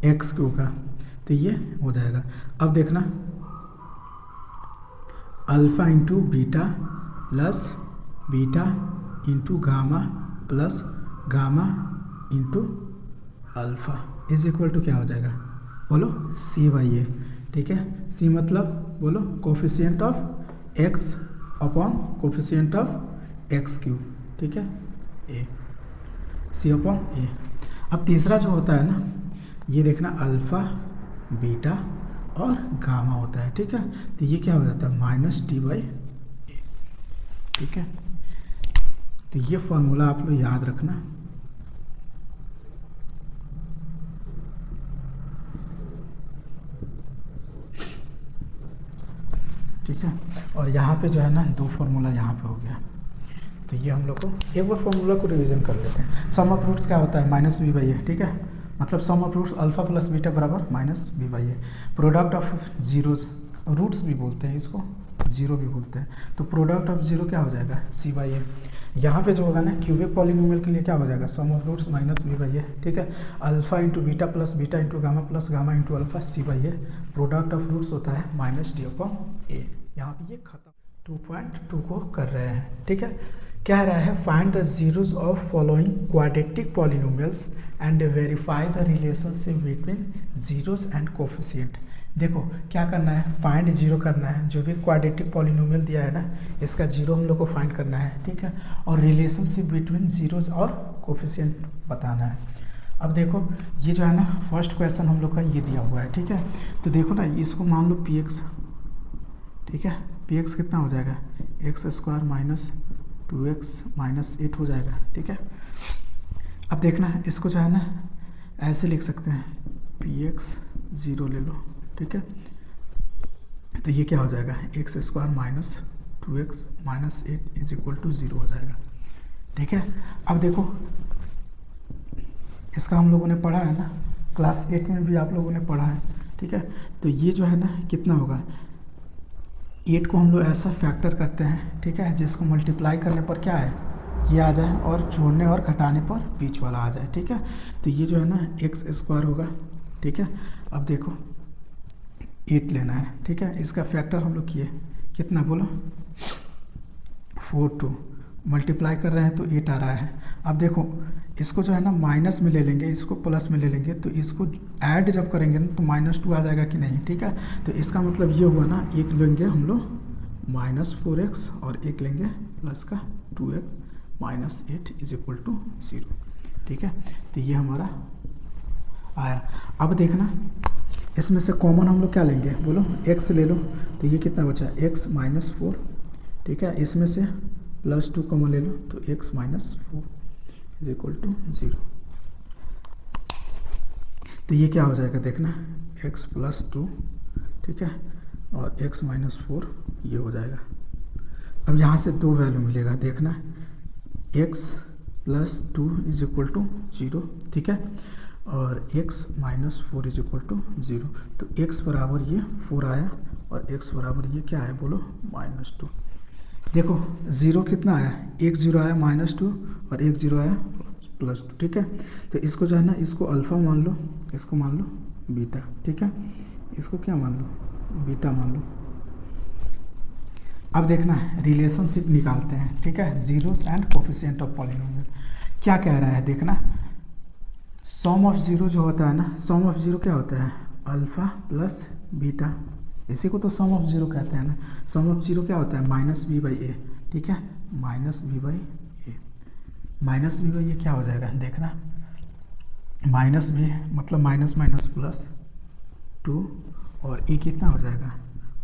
x³ का, तो ये हो जाएगा। अब देखना alpha into beta plus beta into gamma plus gamma into alpha is equal to क्या हो जाएगा बोलो c/a, ठीक है। c मतलब बोलो coefficient of x upon coefficient of x³, ठीक है, a, c/a। अब तीसरा जो होता है ना ये देखना अल्फ़ा बीटा और गामा होता है, ठीक है, तो ये क्या हो जाता है -t/a, ठीक है। तो ये फॉर्मूला आप लोग याद रखना, ठीक है। और यहाँ पे जो है ना 2 फार्मूला यहाँ पे हो गया, तो ये हम लोग को एक बार फार्मूला को रिवीजन कर लेते हैं। सम ऑफ रूट्स क्या होता है -b/a, ठीक है, मतलब sum of roots alpha plus beta बराबर -b/a। Product of zeros, roots भी बोलते हैं इसको, जीरो भी बोलते हैं, तो प्रोडक्ट ऑफ जीरो क्या हो जाएगा c/a। यहाँ पे जो होगा ना क्यूबिक पॉलिनोमियल के लिए क्या हो जाएगा सम ऑफ रूट्स -b/a, ठीक है, alpha into beta plus beta into gamma plus gamma into alpha c/a। Product of roots होता है -d/a, यहाँ पे ये खत्म 2.2 को कर रहे हैं। ठीक है, कह रहा है find the zeros of following quadratic polynomials and verify the relationship between zeros and coefficient. देखो क्या करना है, फाइंड जीरो करना है, जो भी क्वाड्रेटिक पॉलिनोमियल दिया है ना इसका जीरो हम लोग को फाइंड करना है। ठीक है, और रिलेशनशिप बिटवीन जीरोस और कोफिशिएंट बताना है। अब देखो ये जो है ना फर्स्ट क्वेश्चन हम लोग का ये दिया हुआ है। ठीक है, तो देखो ना इसको मान लो पी एक्स। ठीक है, पी एक्स कितना हो जाएगा, x square minus 2x minus 8 हो जाएगा। ठीक है, अब देखना है इसको जो है ना ऐसे लिख सकते हैं, पी एक्स ज़ीरो ले लो। ठीक है, तो ये क्या हो जाएगा, x square minus 2x minus 8 is equal to 0 हो जाएगा। ठीक है, अब देखो इसका हम लोगों ने पढ़ा है ना, क्लास 8 में भी आप लोगों ने पढ़ा है। ठीक है, तो ये जो है ना कितना होगा, 8 को हम लोग ऐसा फैक्टर करते हैं। ठीक है, जिसको मल्टीप्लाई करने पर क्या है ये आ जाए और जोड़ने और घटाने पर बीच वाला आ जाए। ठीक है, तो ये जो है ना एक्स स्क्वायर होगा। ठीक है, अब देखो 8 लेना है। ठीक है, इसका फैक्टर हम लोग किए कितना बोलो 4 2 मल्टीप्लाई कर रहे हैं तो 8 आ रहा है। अब देखो इसको जो है ना माइनस में ले लेंगे, इसको प्लस में ले लेंगे, तो इसको ऐड जब करेंगे ना तो -2 आ जाएगा कि नहीं। ठीक है, तो इसका मतलब ये हुआ ना, एक लेंगे हम लोग -4x और एक लेंगे प्लस का 2x minus 8 is equal to 0। ठीक है, तो ये हमारा आया। अब देखना इसमें से कॉमन हम लोग क्या लेंगे बोलो, x ले लो, तो ये कितना बचा x -4। ठीक है, इसमें से +2 कॉमन ले लो तो x -4 इज इक्वल टू 0। तो ये क्या हो जाएगा देखना, x +2। ठीक है, और x -4 ये हो जाएगा। अब यहाँ से 2 वैल्यू मिलेगा, देखना x +2 इज इक्वल टू 0। ठीक है, और x -4 इज इक्वल टू 0। तो x बराबर ये 4 आया और x बराबर ये क्या है बोलो -2। देखो 0 कितना आया, 1 0 आया -2 और 1 0 आया +2। ठीक है, तो इसको जो है ना इसको अल्फ़ा मान लो, इसको मान लो बीटा। ठीक है, इसको क्या मान लो, बीटा मान लो। अब देखना है रिलेशनशिप निकालते हैं। ठीक है, zeros and coefficient of polynomial क्या कह रहा है देखना, सम ऑफ जीरो जो होता है ना, सम ऑफ जीरो क्या होता है, अल्फ़ा प्लस बीटा, इसी को तो सम ऑफ जीरो कहते हैं ना। सम ऑफ जीरो क्या होता है, -b/a। ठीक है, -b/a, -b/a क्या हो जाएगा देखना, -b मतलब माइनस माइनस प्लस 2 और a कितना हो जाएगा,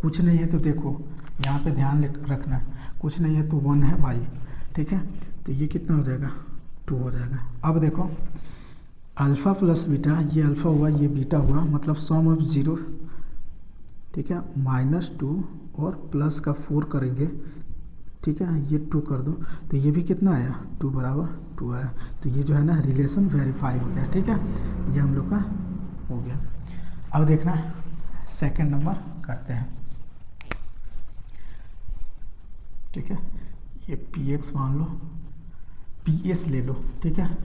कुछ नहीं है तो देखो यहाँ पे ध्यान रखना, कुछ नहीं है तो 1 है y। ठीक है, तो ये कितना हो जाएगा 2 हो जाएगा। अब देखो अल्फ़ा प्लस बीटा, ये अल्फ़ा हुआ ये बीटा हुआ, मतलब सम ऑफ जीरो। ठीक है, -2 और प्लस का 4 करेंगे। ठीक है, ये 2 कर दो तो ये भी कितना आया 2 बराबर 2 आया। तो ये जो है ना रिलेशन वेरीफाई हो गया। ठीक है, ये हम लोग का हो गया। अब देखना सेकंड नंबर करते हैं। ठीक है, ये पी एक्स मान लो, पी एस ले लो। ठीक है,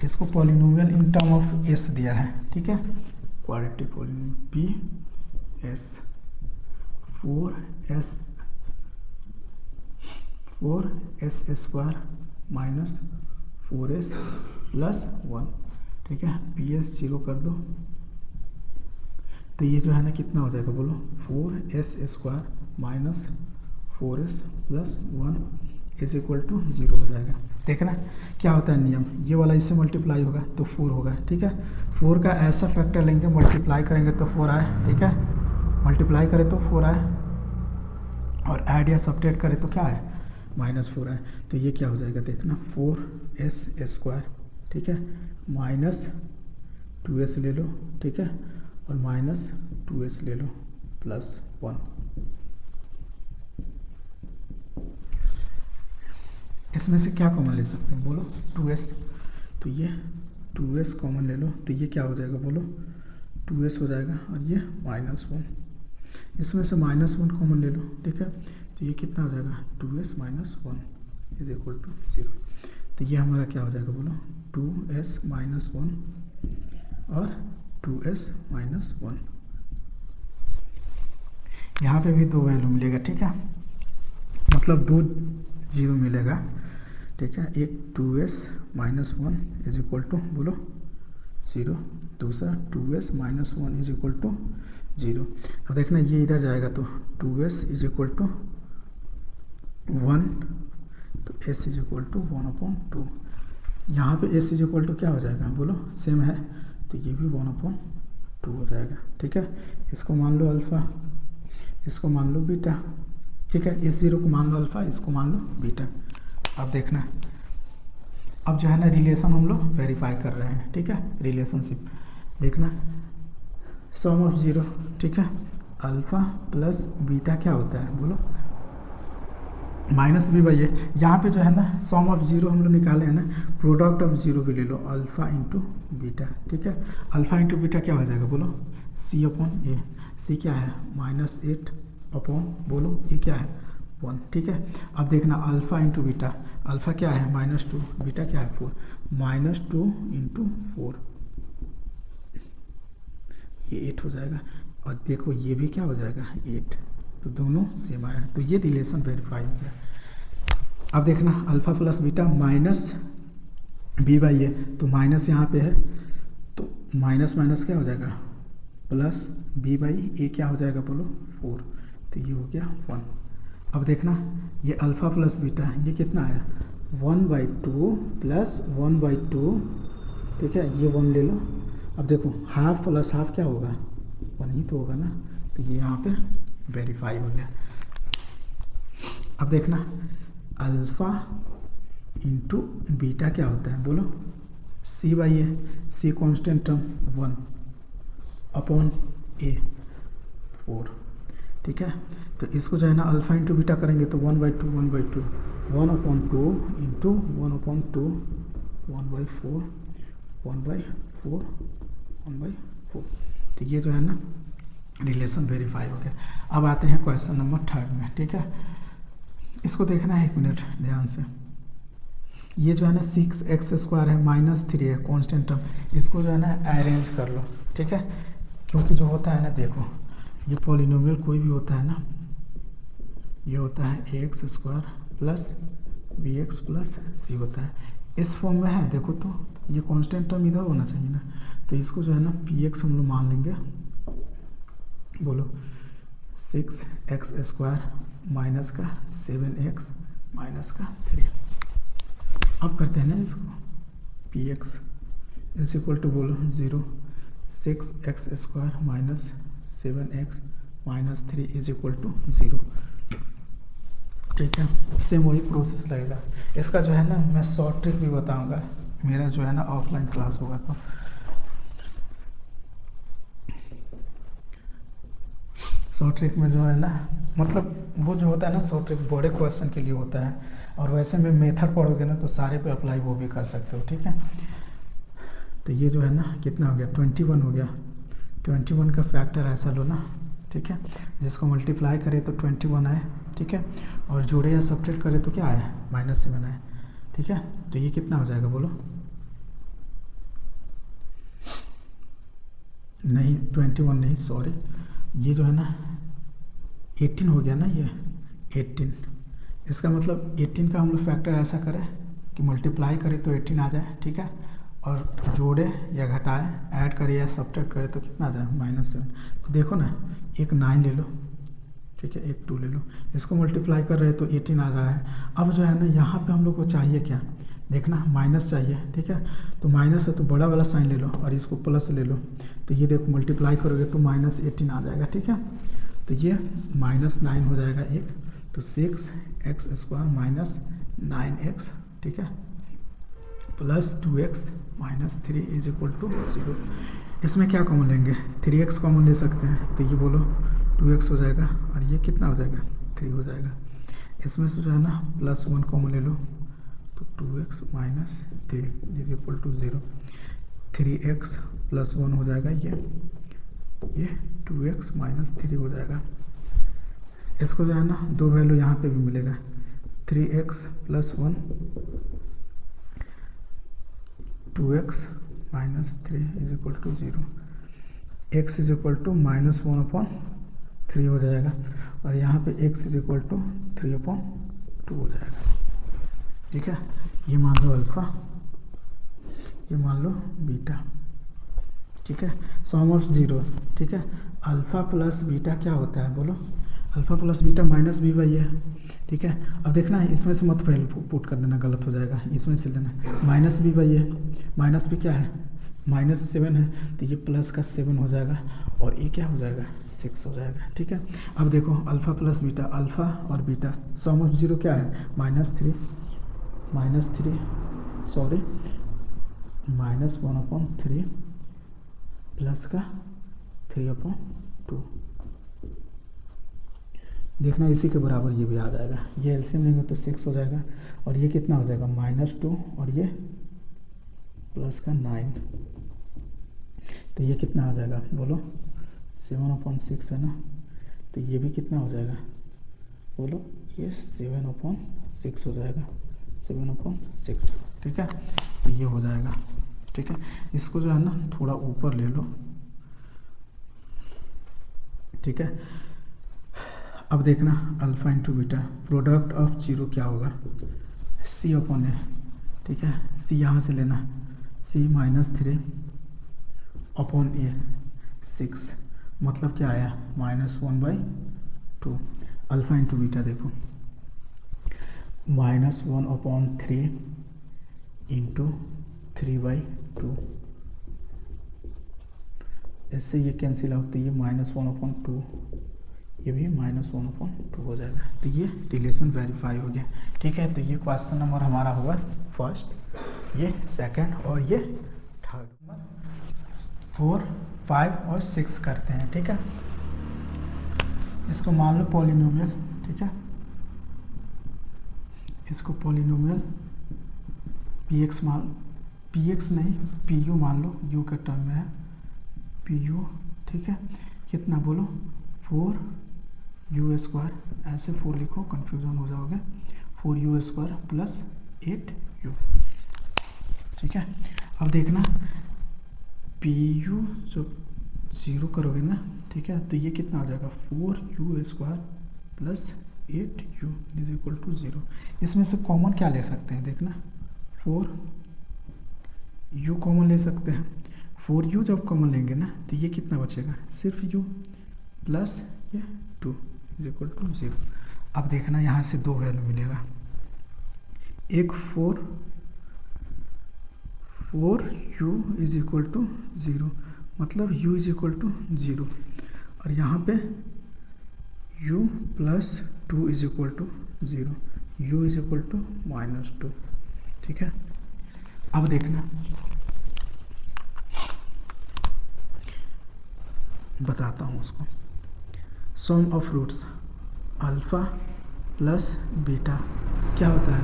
इसको polynomial in term of S दिया है। ठीक है, quadratic polynomial P S 4s square minus 4s plus 1। ठीक है, पी एस 0 कर दो तो ये जो है ना कितना हो जाएगा बोलो, 4s square minus 4s plus 1 is equal to 0 हो जाएगा। देखना क्या होता है नियम, ये वाला इससे मल्टीप्लाई होगा तो 4 होगा। ठीक है, 4 का ऐसा फैक्टर लेंगे, मल्टीप्लाई करेंगे तो 4 आए। ठीक है, मल्टीप्लाई करें तो 4 आए और ऐड या सब्ट्रैक्ट करें तो क्या है -4 आए। तो ये क्या हो जाएगा देखना, 4s स्क्वायर। ठीक है, माइनस 2s ले लो। ठीक है, और माइनस 2s ले लो प्लस 1। इसमें से क्या कॉमन ले सकते हैं बोलो 2s, तो ये 2s कॉमन ले लो तो ये क्या हो जाएगा बोलो 2s हो जाएगा और ये -1। इसमें से -1 कॉमन ले लो। ठीक है, तो ये कितना हो जाएगा 2s minus 1 is equal to 0। तो ये हमारा क्या हो जाएगा बोलो 2s माइनस 1 और 2s माइनस 1। यहाँ पे भी 2 वैल्यू मिलेगा, ठीक है, मतलब 2 जीरो मिलेगा, ठीक है। एक 2s minus 1 is equal to बोलो 0, दूसरा 2s minus 1 is equal to 0। अब देखना ये इधर जाएगा तो 2s इज इक्वल टू 1, तो s इज इक्वल टू 1/2। यहाँ पे s इज इक्वल टू क्या हो जाएगा बोलो, सेम है, तो ये भी 1/2 हो जाएगा, ठीक है। इसको मान लो अल्फ़ा, इसको मान लो बीटा, ठीक है। इस 0 को मान लो अल्फ़ा, इसको मान लो बीटा। अब देखना, अब जो है ना रिलेशन हम लोग वेरीफाई कर रहे हैं, ठीक है, रिलेशनशिप देखना, सम ऑफ 0, ठीक है, अल्फ़ा प्लस बीटा क्या होता है बोलो, माइनस बी बाई ए। यहाँ पे जो है ना सम ऑफ 0 हम लोग निकाले हैं ना, प्रोडक्ट ऑफ 0 भी ले लो, अल्फ़ा इंटू बीटा, ठीक है। अल्फ़ा इंटू बीटा क्या हो जाएगा बोलो, c/a। c क्या है -8 अपॉन बोलो ये क्या है 1, ठीक है। अब देखना अल्फ़ा इंटू बीटा, अल्फ़ा क्या है -2, बीटा क्या है 4, -2 इंटू 4 ये 8 हो जाएगा, और देखो ये भी क्या हो जाएगा 8, तो दोनों सेम आया, तो ये रिलेशन वेरीफाई हो गया। अब देखना alpha plus beta minus b by a, तो माइनस यहाँ पे है, तो माइनस माइनस क्या हो जाएगा प्लस बी बाई ए क्या हो जाएगा बोलो 4, तो ये हो गया 1। अब देखना ये अल्फ़ा प्लस बीटा ये कितना आया 1/2 प्लस 1/2, ठीक है, ये 1 ले लो। अब देखो हाफ प्लस हाफ क्या होगा 1 ही तो होगा ना, तो ये यहाँ पे वेरीफाई हो गया। अब देखना अल्फ़ा इंटू बीटा क्या होता है बोलो, c by A, c constant term 1 upon a 4, ठीक है। तो इसको जो है ना अल्फ़ा इंटू बीटा करेंगे तो 1/2 1/2 1/2 इंटू 1/2 1/4 1/4 1/4, तो ये जो है ना रिलेशन वेरीफाई हो गया। अब आते हैं क्वेश्चन नंबर 3 में, ठीक है। इसको देखना है 1 मिनट ध्यान से। ये जो है ना 6x² है -3 है कांस्टेंट टर्म, इसको जो है ना अरेंज कर लो, ठीक है, क्योंकि जो होता है ना देखो ये पॉलिनोमियल कोई भी होता है ना, ये होता है ax² plus bx plus c होता है, इस फॉर्म में है देखो, तो ये कांस्टेंट टर्म इधर होना चाहिए ना, तो इसको जो है ना px हम लोग मान लेंगे बोलो 6x² माइनस का 7x माइनस का 3। अब करते हैं ना इसको px इज इक्वल टू बोलो 0 6x² minus 7x minus 3 is equal to 0, ठीक है। सेम वही प्रोसेस लगेगा। इसका जो है ना मैं शॉर्ट ट्रिक भी बताऊंगा, मेरा जो है ना ऑफलाइन क्लास होगा तो। शॉर्ट ट्रिक में जो है ना मतलब वो जो होता है ना शॉर्ट ट्रिक बड़े क्वेश्चन के लिए होता है, और वैसे में मेथड पढ़ोगे ना तो सारे पे अप्लाई वो भी कर सकते हो, ठीक है। तो ये जो है ना कितना हो गया 21 हो गया, 21 का फैक्टर ऐसा लो ना, ठीक है, जिसको मल्टीप्लाई करे तो 21 आए, ठीक है, और जोड़े या सब्ट्रैक्ट करे तो क्या आया -7 आए, ठीक है। तो ये कितना हो जाएगा बोलो, नहीं 21 नहीं सॉरी, ये जो है ना 18 हो गया ना, ये 18, इसका मतलब 18 का हम लोग फैक्टर ऐसा करें कि मल्टीप्लाई करें तो 18 आ जाए, ठीक है, और जोड़े या घटाए ऐड करे या सब्ट्रैक्ट करे तो कितना आ जाए -7। तो देखो ना एक 9 ले लो, ठीक है, एक 2 ले लो, इसको मल्टीप्लाई कर रहे हैं तो 18 आ रहा है। अब जो है ना यहाँ पे हम लोग को चाहिए क्या, देखना माइनस चाहिए, ठीक है, तो माइनस है तो बड़ा वाला साइन ले लो और इसको प्लस ले लो, तो ये देखो मल्टीप्लाई करोगे तो -18 आ जाएगा, ठीक है। तो ये -9 हो जाएगा एक, तो 6x² माइनस 9x, ठीक है, plus 2x minus 3 is equal to 0। इसमें क्या कॉमन लेंगे 3x कॉमन ले सकते हैं, तो ये बोलो 2x हो जाएगा, और ये कितना हो जाएगा 3 हो जाएगा। इसमें से जो है ना +1 कॉमन ले लो तो 2x minus 3 is equal to 0। 3x plus 1 हो जाएगा, ये 2x माइनस 3 हो जाएगा। इसको जो है ना दो वैल्यू यहाँ पे भी मिलेगा, 3x plus 1 2x minus 3 is equal to 0, x is equal to -1/√3 3 हो जाएगा, और यहाँ पे x इज इक्वल टू 3/2 हो जाएगा। ठीक है, ये मान लो अल्फ़ा, ये मान लो बीटा। ठीक है, सम ऑफ जीरो। ठीक है, अल्फ़ा प्लस बीटा क्या होता है बोलो? Alpha plus beta minus b by a. ठीक है, अब देखना है इसमें से मत पहले पुट कर देना, गलत हो जाएगा, इसमें से लेना minus b by a. Minus b क्या है? -7 है, तो ये प्लस का 7 हो जाएगा, और ये क्या हो जाएगा? 6 हो जाएगा। ठीक है, अब देखो अल्फ़ा प्लस बीटा, अल्फ़ा और बीटा सम ऑफ जीरो क्या है? -3 सॉरी -1/3 प्लस का 3/2। देखना इसी के बराबर ये भी आ जाएगा, ये एलसीएम लेंगे तो 6 हो जाएगा, और ये कितना हो जाएगा? -2, और ये प्लस का 9, तो ये कितना आ जाएगा बोलो? 7/6 है ना, तो ये भी कितना हो जाएगा बोलो? ये 7/6 हो जाएगा, 7/6। ठीक है, तो ये हो जाएगा। ठीक है, इसको जो है ना थोड़ा ऊपर ले लो। ठीक है, अब देखना alpha into beta, product of zero क्या होगा? C/A। ठीक है, C यहाँ से लेना, C -3/A 6, मतलब क्या आया? -1/2। अल्फ़ा इंटू बीटा देखो, -1/3 इंटू 3/2, इससे ये कैंसिल आउट, तो ये -1/2, ये भी -1/2 हो जाएगा। तो ये रिलेशन वेरीफाई हो गया। ठीक है, तो ये क्वेश्चन नंबर हमारा हुआ फर्स्ट, ये सेकंड, और ये थर्ड। नंबर 4, 5 और 6 करते हैं। ठीक है, इसको मान लो पॉलिनोमियल। ठीक है, इसको पॉलिनोमियल px नहीं pu मान लो, u का टर्म में है pu। ठीक है, कितना बोलो? 4u², ऐसे 4 लिखो, कंफ्यूजन हो जाओगे। 4u² plus 8u। ठीक है, अब देखना pu जो 0 करोगे ना, ठीक है, तो ये कितना हो जाएगा? 4u² plus 8u is equal to 0। इसमें से कॉमन क्या ले सकते हैं? देखना 4u कॉमन ले सकते हैं। 4u जब कॉमन लेंगे ना, तो ये कितना बचेगा? सिर्फ u प्लस ये 2 इज इक्वल टू 0। अब देखना यहाँ से 2 वैल्यू मिलेगा, एक 4u इज इक्वल टू 0, मतलब u इज इक्वल टू 0, और यहाँ पे u plus 2 is equal to 0, u is equal to -2। ठीक है, अब देखना बताता हूँ उसको। Sum of roots alpha plus beta क्या होता है?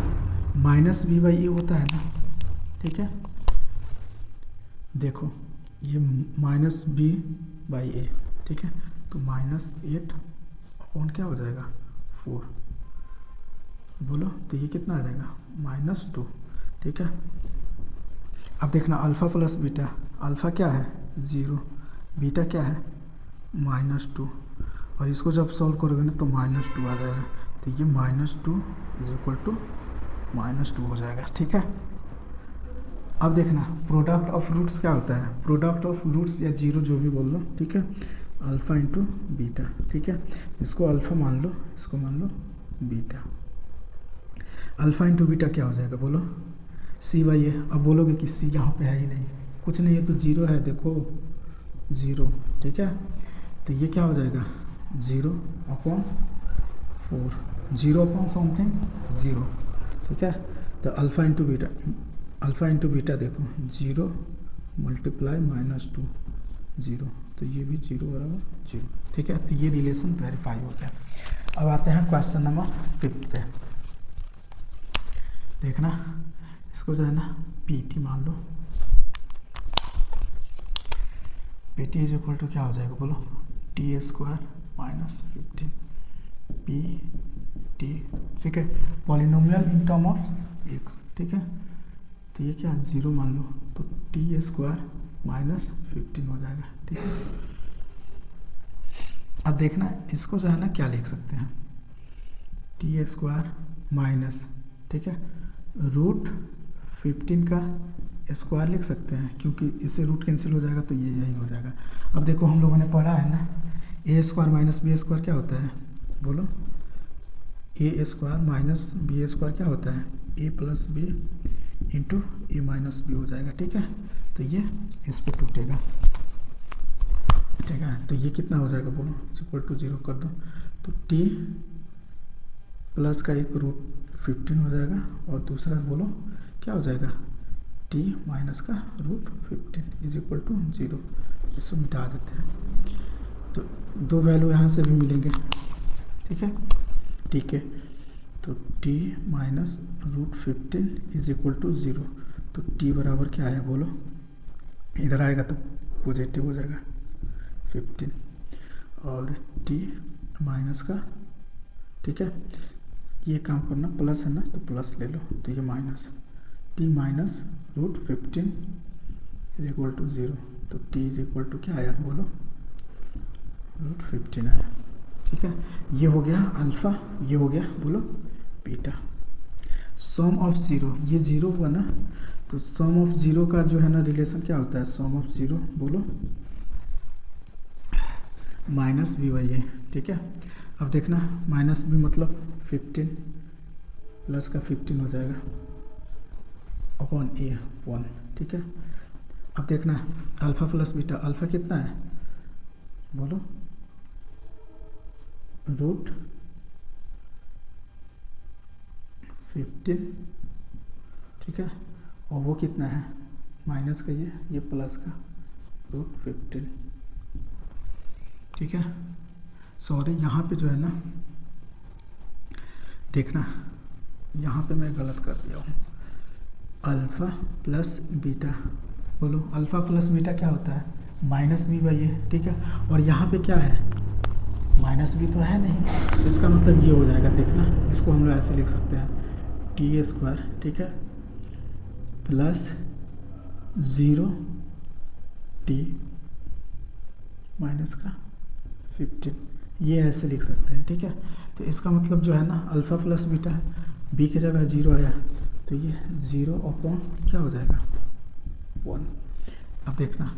-b/a होता है ना। ठीक है, देखो ये -b/a। ठीक है, तो -8 अपॉन क्या हो जाएगा? 4 बोलो, तो ये कितना आ जाएगा? -2। ठीक है, अब देखना अल्फ़ा प्लस बीटा, अल्फ़ा क्या है? 0, बीटा क्या है? -2, और इसको जब सॉल्व करोगे ना तो -2 आ जाएगा, तो ये -2 इज इक्वल टू -2 हो जाएगा। ठीक है, अब देखना प्रोडक्ट ऑफ रूट्स क्या होता है? प्रोडक्ट ऑफ रूट्स या जीरो जो भी बोल लो। ठीक है, अल्फ़ा इंटू बीटा। ठीक है, इसको अल्फ़ा मान लो, इसको मान low beta. Alpha into beta क्या हो जाएगा बोलो? C/A। अब बोलोगे कि C यहाँ पे है ही नहीं, कुछ नहीं है तो 0 है, देखो 0। ठीक है, तो ये क्या हो जाएगा? 0/4, 0/समथिंग 0। ठीक है, तो अल्फ़ा इंटू बीटा देखो 0 मल्टीप्लाई -2 0, तो ये भी 0 बराबर 0। ठीक है, तो ये रिलेशन वेरीफाई हो गया। अब आते हैं क्वेश्चन नंबर 5 पे। देखना इसको जो है ना PT मान लो, PT इज इक्वल टू क्या हो जाएगा बोलो? t² -15 PT। ठीक है, polynomial in term of x। ठीक है, तो ये क्या 0 मान लो, तो t² -15 हो जाएगा। ठीक है, अब देखना इसको जो है ना क्या लिख सकते हैं, टी स्क्वायर माइनस, ठीक है, रूट 15 का स्क्वायर लिख सकते हैं, क्योंकि इससे रूट कैंसिल हो जाएगा तो ये यही हो जाएगा। अब देखो हम लोगों ने पढ़ा है ना, ए स्क्वायर माइनस बी स्क्वायर क्या होता है, बोलो, ए स्क्वायर माइनस बी स्क्वायर क्या होता है, ए प्लस बी इंटू ए माइनस बी हो जाएगा, ठीक है। तो ये इस पर टूटेगा, ठीक है। तो ये कितना हो जाएगा बोलो, इक्वल टू 0 कर दो, तो टी प्लस का एक रूट 15 हो जाएगा, और दूसरा बोलो क्या हो जाएगा, टी माइनस का रूट 15 इज इक्वल टू 0। इसको मिटा देते हैं, तो दो वैल्यू यहाँ से भी मिलेंगे, ठीक है, ठीक है। तो t minus root 15 is equal to 0, तो t बराबर क्या है बोलो, इधर आएगा तो पॉजिटिव हो जाएगा 15, और t माइनस का, ठीक है, ये काम करना प्लस है ना, तो प्लस ले लो, तो ये minus, t minus root 15 is equal to 0, तो t इज इक्वल टू क्या आया बोलो, रूट 15 आया, ठीक है। ये हो गया अल्फ़ा, ये हो गया बोलो बीटा। सम ऑफ ज़ीरो, ये ज़ीरो हुआ ना, तो सम ऑफ ज़ीरो का जो है ना रिलेशन क्या होता है, सम ऑफ ज़ीरो बोलो माइनस बी बाई ए, ठीक है। अब देखना माइनस बी मतलब 15 प्लस का 15 हो जाएगा अपॉन ए 1, ठीक है। अब देखना अल्फ़ा प्लस बीटा, अल्फ़ा कितना है बोलो, रूट 15, ठीक है, और वो कितना है माइनस का, ये प्लस का रूट 15, ठीक है। सॉरी यहाँ पे जो है ना देखना, यहाँ पे मैं गलत कर दिया हूँ, अल्फ़ा प्लस बीटा बोलो, अल्फ़ा प्लस बीटा क्या होता है माइनस बी बाई ए, ठीक है। और यहाँ पे क्या है माइनस बी तो है नहीं, इसका मतलब ये हो जाएगा, देखना इसको हम लोग ऐसे लिख सकते हैं, टी स्क्वायर, ठीक है, प्लस 0 टी माइनस का 15, ये ऐसे लिख सकते हैं, ठीक है। तो इसका मतलब जो है ना अल्फ़ा प्लस बीटा है, बी की जगह 0 आया, तो ये 0 अपॉन क्या हो जाएगा 1। अब देखना,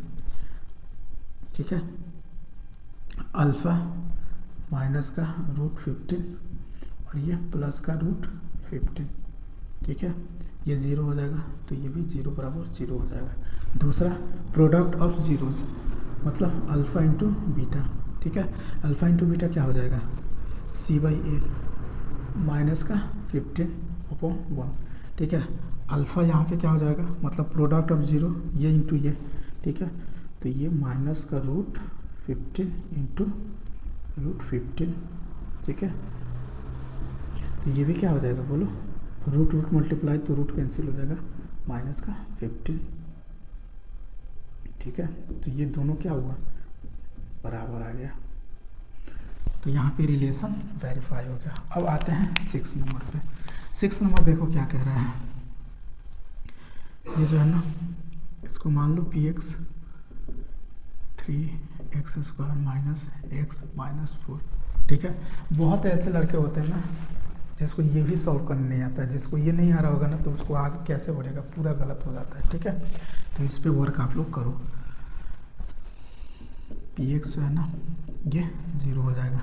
ठीक है, अल्फ़ा माइनस का रूट 15 और ये प्लस का रूट 15, ठीक है, ये 0 हो जाएगा, तो ये भी 0 बराबर 0 हो जाएगा। दूसरा प्रोडक्ट ऑफ जीरोस, मतलब अल्फ़ा इंटू बीटा, ठीक है, अल्फ़ा इंटू बीटा क्या हो जाएगा सी बाई ए माइनस का 15 अपॉन 1, ठीक है। अल्फ़ा यहाँ पे क्या हो जाएगा, मतलब प्रोडक्ट ऑफ ज़ीरो, ये इंटू ये, ठीक है, तो ये माइनस का रूट 15 इंटू रूट 15, ठीक है। तो ये भी क्या हो जाएगा बोलो, रूट रूट मल्टीप्लाई तो रूट कैंसिल हो जाएगा, माइनस का 15, ठीक है। तो ये दोनों क्या हुआ बराबर आ गया, तो यहाँ पे रिलेशन वेरीफाई हो गया। अब आते हैं 6 नंबर पे। 6 नंबर देखो क्या कह रहा है, ये जो है ना इसको मान लो p x 3x² minus x minus 4, ठीक है। बहुत ऐसे लड़के होते हैं ना जिसको ये भी सॉल्व करने नहीं आता है, जिसको ये नहीं आ रहा होगा ना तो उसको आगे कैसे बढ़ेगा, पूरा गलत हो जाता है, ठीक है। तो इस पे वर्क आप लोग करो। पी एक्स जो है ना ये 0 हो जाएगा,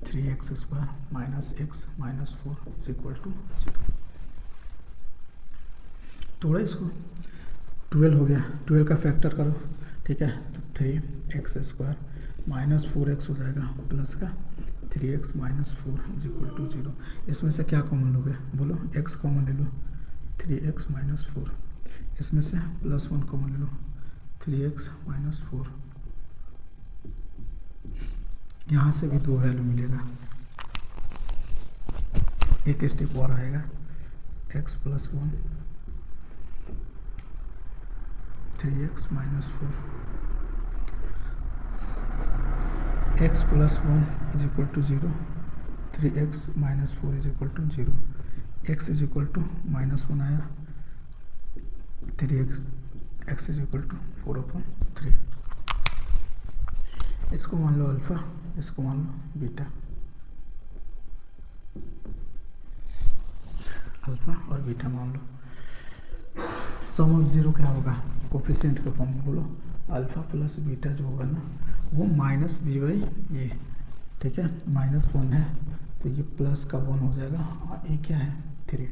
3x² minus x minus 4 is equal to 0। थोड़ा इसको 12 हो गया, 12 का फैक्टर करो, ठीक है, तो 3x² माइनस 4x हो जाएगा प्लस का 3x minus 4 is equal to 0। इसमें से क्या कॉमन लोगे बोलो, x कॉमन ले लो 3x माइनस 4, इसमें से प्लस 1 कॉमन ले लो 3x माइनस 4, यहाँ से भी 2 वैल्यू मिलेगा, एक स्टेप और आएगा x plus 1 3x minus 4, x plus 1 is equal to 0, 3x minus 4 is equal to 0, x is equal to minus 1 आया, 3x, x is equal to 4/3। इसको मान लो अल्फ़ा, इसको मान लो बीटा, अल्फ़ा और बीटा मान लो। सम ऑफ ज़ीरो क्या होगा, coefficient का फॉर्म बोलो, अल्फ़ा प्लस बीटा जो होगा ना वो माइनस बी बाई ए, ठीक है, -1 है तो ये प्लस का 1 हो जाएगा और ए क्या है 3,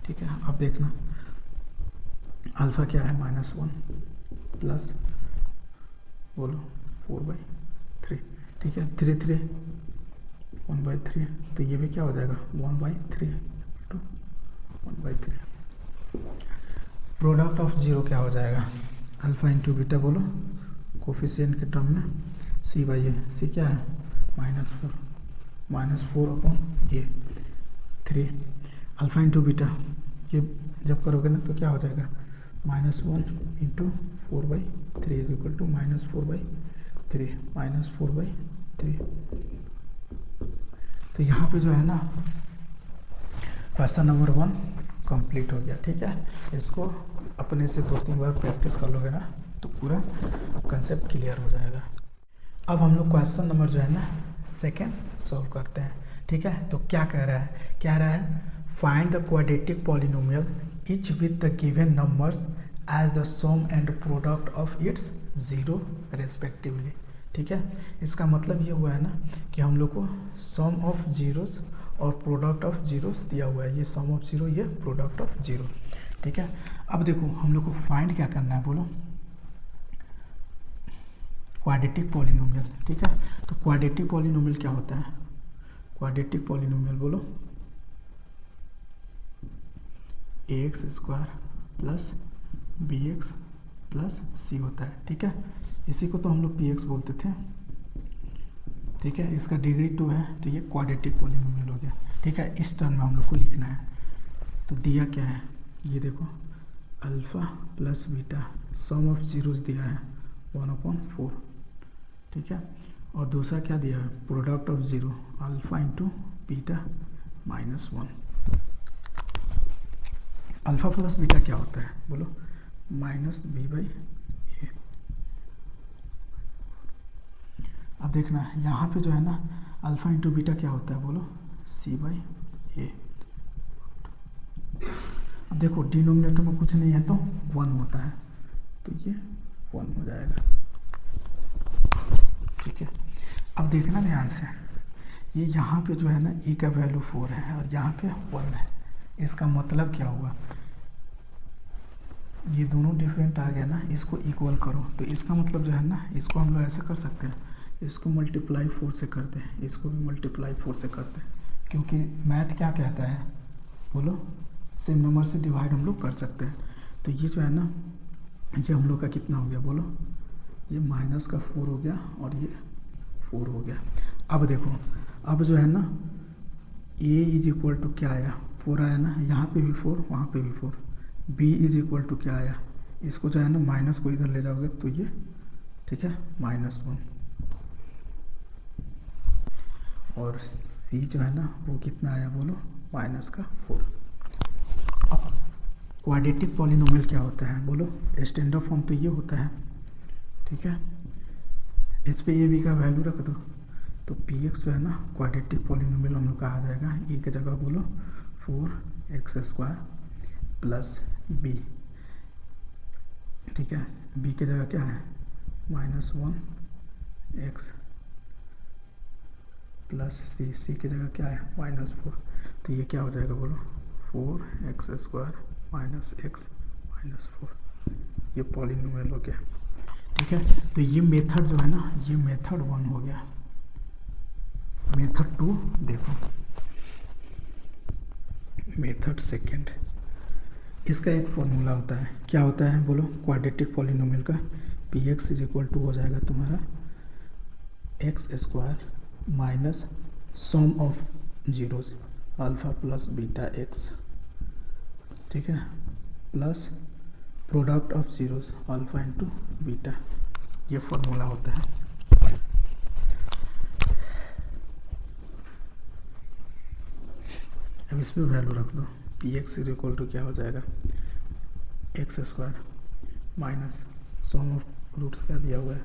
ठीक है। अब देखना अल्फ़ा क्या है -1 प्लस बोलो 4/3, ठीक है, 3 1/3, तो ये भी क्या हो जाएगा 1/3 to 1/3। प्रोडक्ट ऑफ जीरो क्या हो जाएगा, अल्फ़ा इंटू बीटा बोलो कोफिशिएंट के टर्म में c/a, c क्या है -4 अपॉन ए 3, अल्फ़ा इंटू बीटा ये जब करोगे ना तो क्या हो जाएगा -1 इंटू 4/3 इज इक्वल टू -4/3 तो यहाँ पे जो है ना क्वेश्चन नंबर 1 कंप्लीट हो गया, ठीक है। इसको अपने से 2-3 बार प्रैक्टिस कर लोगे ना तो पूरा कंसेप्ट क्लियर हो जाएगा। अब हम लोग क्वेश्चन नंबर जो है ना 2 सॉल्व करते हैं, ठीक है। तो क्या कह रहा है find the quadratic polynomial each with the given numbers as the sum and product of its zero respectively, ठीक है। इसका मतलब ये हुआ है ना कि हम लोग को सम ऑफ जीरोस और प्रोडक्ट ऑफ जीरोस दिया हुआ है, ये सम ऑफ जीरो, ये प्रोडक्ट ऑफ जीरो, ठीक है। अब देखो हम लोग को फाइंड क्या करना है बोलो, क्वाड्रेटिक पॉलिनोमियल, ठीक है। तो क्वाड्रेटिक पॉलिनोमियल क्या होता है, क्वाड्रेटिक पॉलिनोमियल बोलो ax² plus bx plus c होता है, ठीक है। इसी को तो हम लोग px बोलते थे, ठीक है। इसका डिग्री 2 है तो ये क्वाड्रेटिक पॉलिनोमियल हो गया, ठीक है। इस टर्म में हम लोग को लिखना है तो दिया क्या है, ये देखो alpha plus beta some of zeros दिया है 1/4, ठीक है। और दूसरा क्या दिया है product of zero alpha into beta -1, alpha plus beta क्या होता है बोलो -b/a। अब देखना यहाँ पे जो है ना अल्फ़ा इंटू बीटा क्या होता है बोलो c/a। अब देखो डिनोमिनेटर में कुछ नहीं है तो 1 होता है तो ये 1 हो जाएगा, ठीक है। अब देखना ध्यान से, ये यहाँ पे जो है ना e का वैल्यू 4 है और यहाँ पे 1 है, इसका मतलब क्या हुआ, ये दोनों डिफरेंट आ गया ना, इसको इक्वल करो तो इसका मतलब जो है ना इसको हम लोग ऐसे कर सकते हैं, इसको मल्टीप्लाई 4 से करते हैं, इसको भी मल्टीप्लाई 4 से करते हैं, क्योंकि मैथ क्या कहता है बोलो सेम नंबर से डिवाइड हम लोग कर सकते हैं। तो ये जो है ना ये हम लोग का कितना हो गया बोलो, ये -4 हो गया और ये 4 हो गया। अब देखो अब जो है ना a इज इक्वल टू क्या आया 4 आया ना, यहाँ पे भी 4 वहाँ पे भी 4, b इज इक्वल टू क्या आया, इसको जो है ना माइनस को इधर ले जाओगे तो ये, ठीक है, -1 और c जो है ना वो कितना आया बोलो -4। अब क्वाड्रेटिक पॉलिनोमियल क्या होता है बोलो, स्टैंडर्ड फॉर्म तो ये होता है, ठीक है। इस पे ए बी का वैल्यू रख दो तो px जो है ना क्वाड्रेटिक पॉलिनोमियल हम लोग का आ जाएगा, e की जगह बोलो 4x² प्लस b, ठीक है। b की जगह क्या है -1x प्लस c की जगह क्या है -4, तो ये क्या हो जाएगा बोलो 4x² -x -4, ये पॉलिनोमियल हो गया, ठीक है। तो ये मेथड जो है ना ये मेथड 1 हो गया। मेथड 2 देखो, मेथड 2, इसका एक फॉर्मूला होता है, क्या होता है बोलो, क्वाड्रेटिक पॉलिनोमियल का px इज इक्वल टू हो जाएगा तुम्हारा x² minus sum of zeros alpha plus beta x, ठीक है, plus product of zeros alpha into beta, ये फॉर्मूला होता है। अब इस पर वैल्यू रख दो, px इज इक्वल टू क्या हो जाएगा x² minus sum of roots क्या दिया हुआ है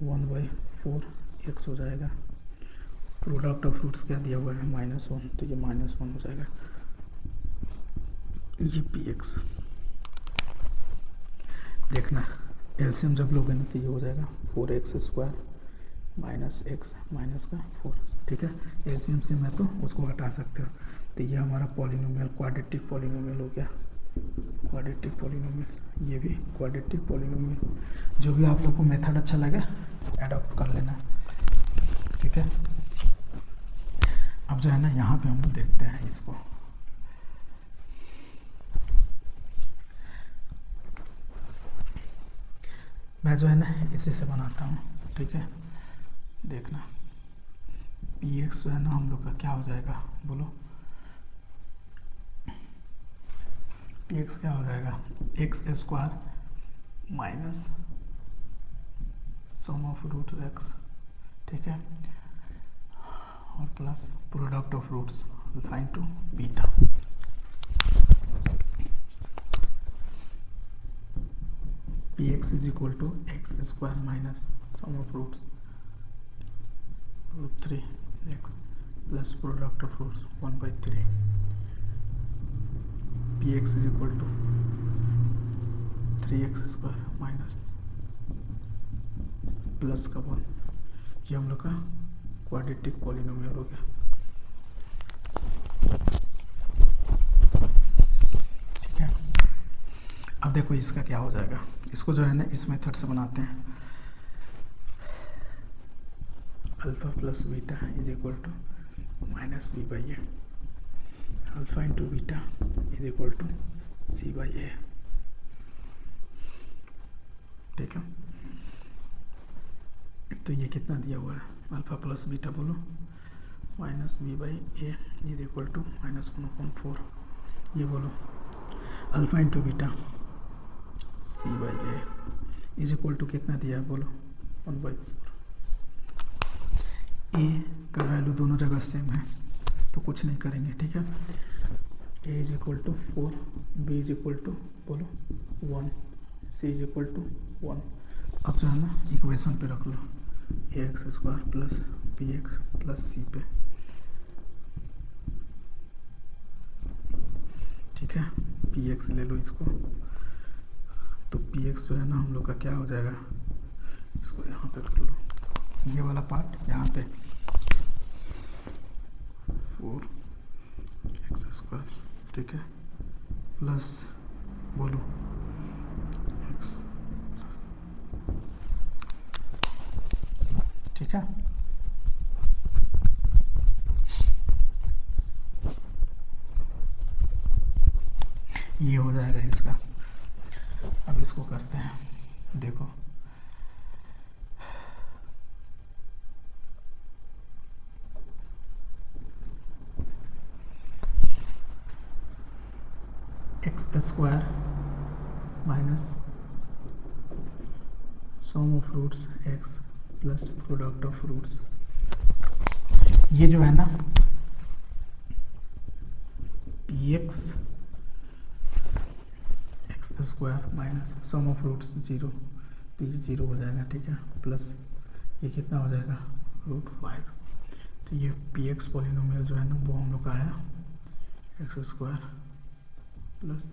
1/4 4x हो जाएगा। प्रोडक्ट ऑफ रूट्स क्या दिया हुआ है -1, तो ये -1 हो जाएगा। ये px देखना एलसीएम जब लोगे ना तो ये हो जाएगा 4x² माइनस x माइनस का 4, ठीक है। एलसीएम से मैं तो उसको हटा सकते हो, तो ये हमारा पॉलिनोमियल क्वाड्रेटिक पॉलिनोमियल हो गया। क्वाड्रेटिक पॉलिनोमियल, ये भी क्वाड्रेटिक पॉलिनोमियल। जो भी आप लोग को मेथड अच्छा लगे एडॉप्ट कर लेना, ठीक है। अब जो है ना यहाँ पे हम लोग देखते हैं इसको। मैं जो है ना इसी से बनाता हूँ, ठीक है। देखना px जो है ना हम लोग का क्या हो जाएगा बोलो, px क्या हो जाएगा x² minus sum of root x, ठीक है, और plus product of roots find to beta. px is equal to x² minus sum of roots √3x plus product of roots 1/3। px is equal to 3x² minus plus का 1। ये हम लोग का quadratic polynomial हो गया, ठीक है। अब देखो इसका क्या हो जाएगा, इसको जो है ना इस मेथड से बनाते हैं। Alpha plus beta is equal to -b/a, alpha into beta is equal to c/a, ठीक है। तो ये कितना दिया हुआ है अल्फा प्लस बीटा बोलो -b/a इज इक्वल टू -1/4। ये बोलो alpha into beta c/a is equal to कितना दिया है बोलो 1/4। ए का वैल्यू दोनों जगह सेम है तो कुछ नहीं करेंगे, ठीक है। A is equal to 4, b is equal to बोलो 1, सी इज इक्वल टू 1। अब जो है ना इक्वेशन पे रख लो ax² प्लस bx प्लस सी पे, ठीक है। px ले लो इसको, तो px जो है ना हम लोग का क्या हो जाएगा, इसको यहाँ पे कर लो, ये वाला पार्ट यहाँ पे 4x², ठीक है, प्लस बोलो x, ठीक है। ये हो जाएगा इसका। अब इसको करते हैं, देखो x² minus sum of roots x plus product of roots, ये जो है ना px x² minus sum of roots 0, तो ये 0 हो जाएगा, ठीक है, प्लस ये कितना हो जाएगा √5। तो ये px पॉलिनोमियल जो है ना वो हम लोग का आया x² प्लस।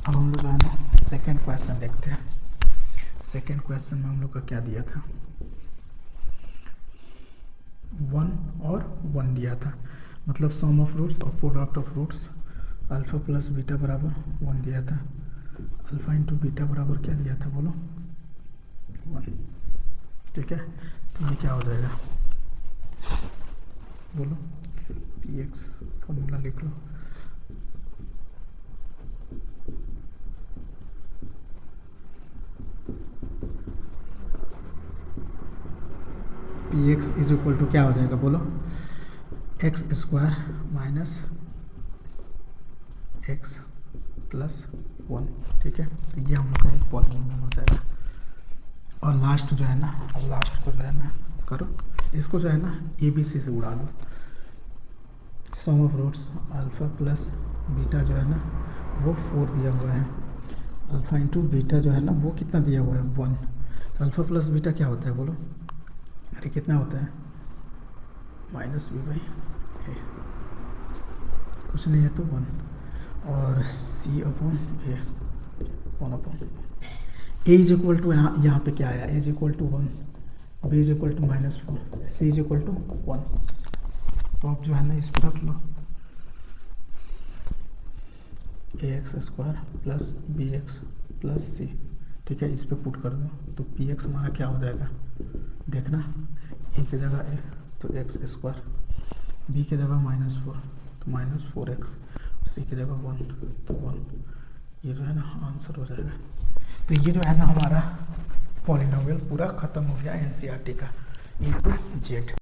अब हम लोग जो है ना सेकेंड क्वेश्चन देखते हैं। सेकेंड क्वेश्चन में हम लोग का क्या दिया था, 1 और 1 दिया था, मतलब सम ऑफ रूट्स और product of roots alpha plus beta बराबर 1 दिया था। अल्फा इंटू बीटा बराबर क्या दिया था बोलो 1, ठीक है। तो ये क्या हो जाएगा बोलो, px फॉर्मूला लिख लो, px इज इक्वल टू क्या हो जाएगा बोलो x² माइनस x प्लस 1, ठीक है। तो ये हम लोग का एक पॉलिनोमियल हो जाएगा। और लास्ट जो है ना, लास्ट को जो है ना करो, इसको जो है ना ABC से उड़ा दो। Sum of roots alpha plus beta जो है ना वो 4 दिया हुआ है, अल्फा इंटू बीटा जो है ना वो कितना दिया हुआ है 1, अल्फ़ा प्लस बीटा क्या होता है बोलो? अरे कितना होता है? माइनस बी बाई ए, कुछ नहीं है तो 1, और c upon a, 1 upon a is equal to, यहाँ पे क्या आया? A is equal to 1, b is equal to -4, c is equal to 1। तो आप जो है ना इस पर रख लो, ax² plus b x plus c, ठीक है, इस पे पुट कर दो तो पी एक्स हमारा क्या हो जाएगा? देखना, ए की जगह ए तो x², बी की जगह -4 तो -4x, सी की जगह 1 तो 1। ये जो है ना आंसर हो जाएगा। तो ये जो है ना हमारा पॉलिनोमियल पूरा ख़त्म हो गया एनसीईआरटी का, A to Z।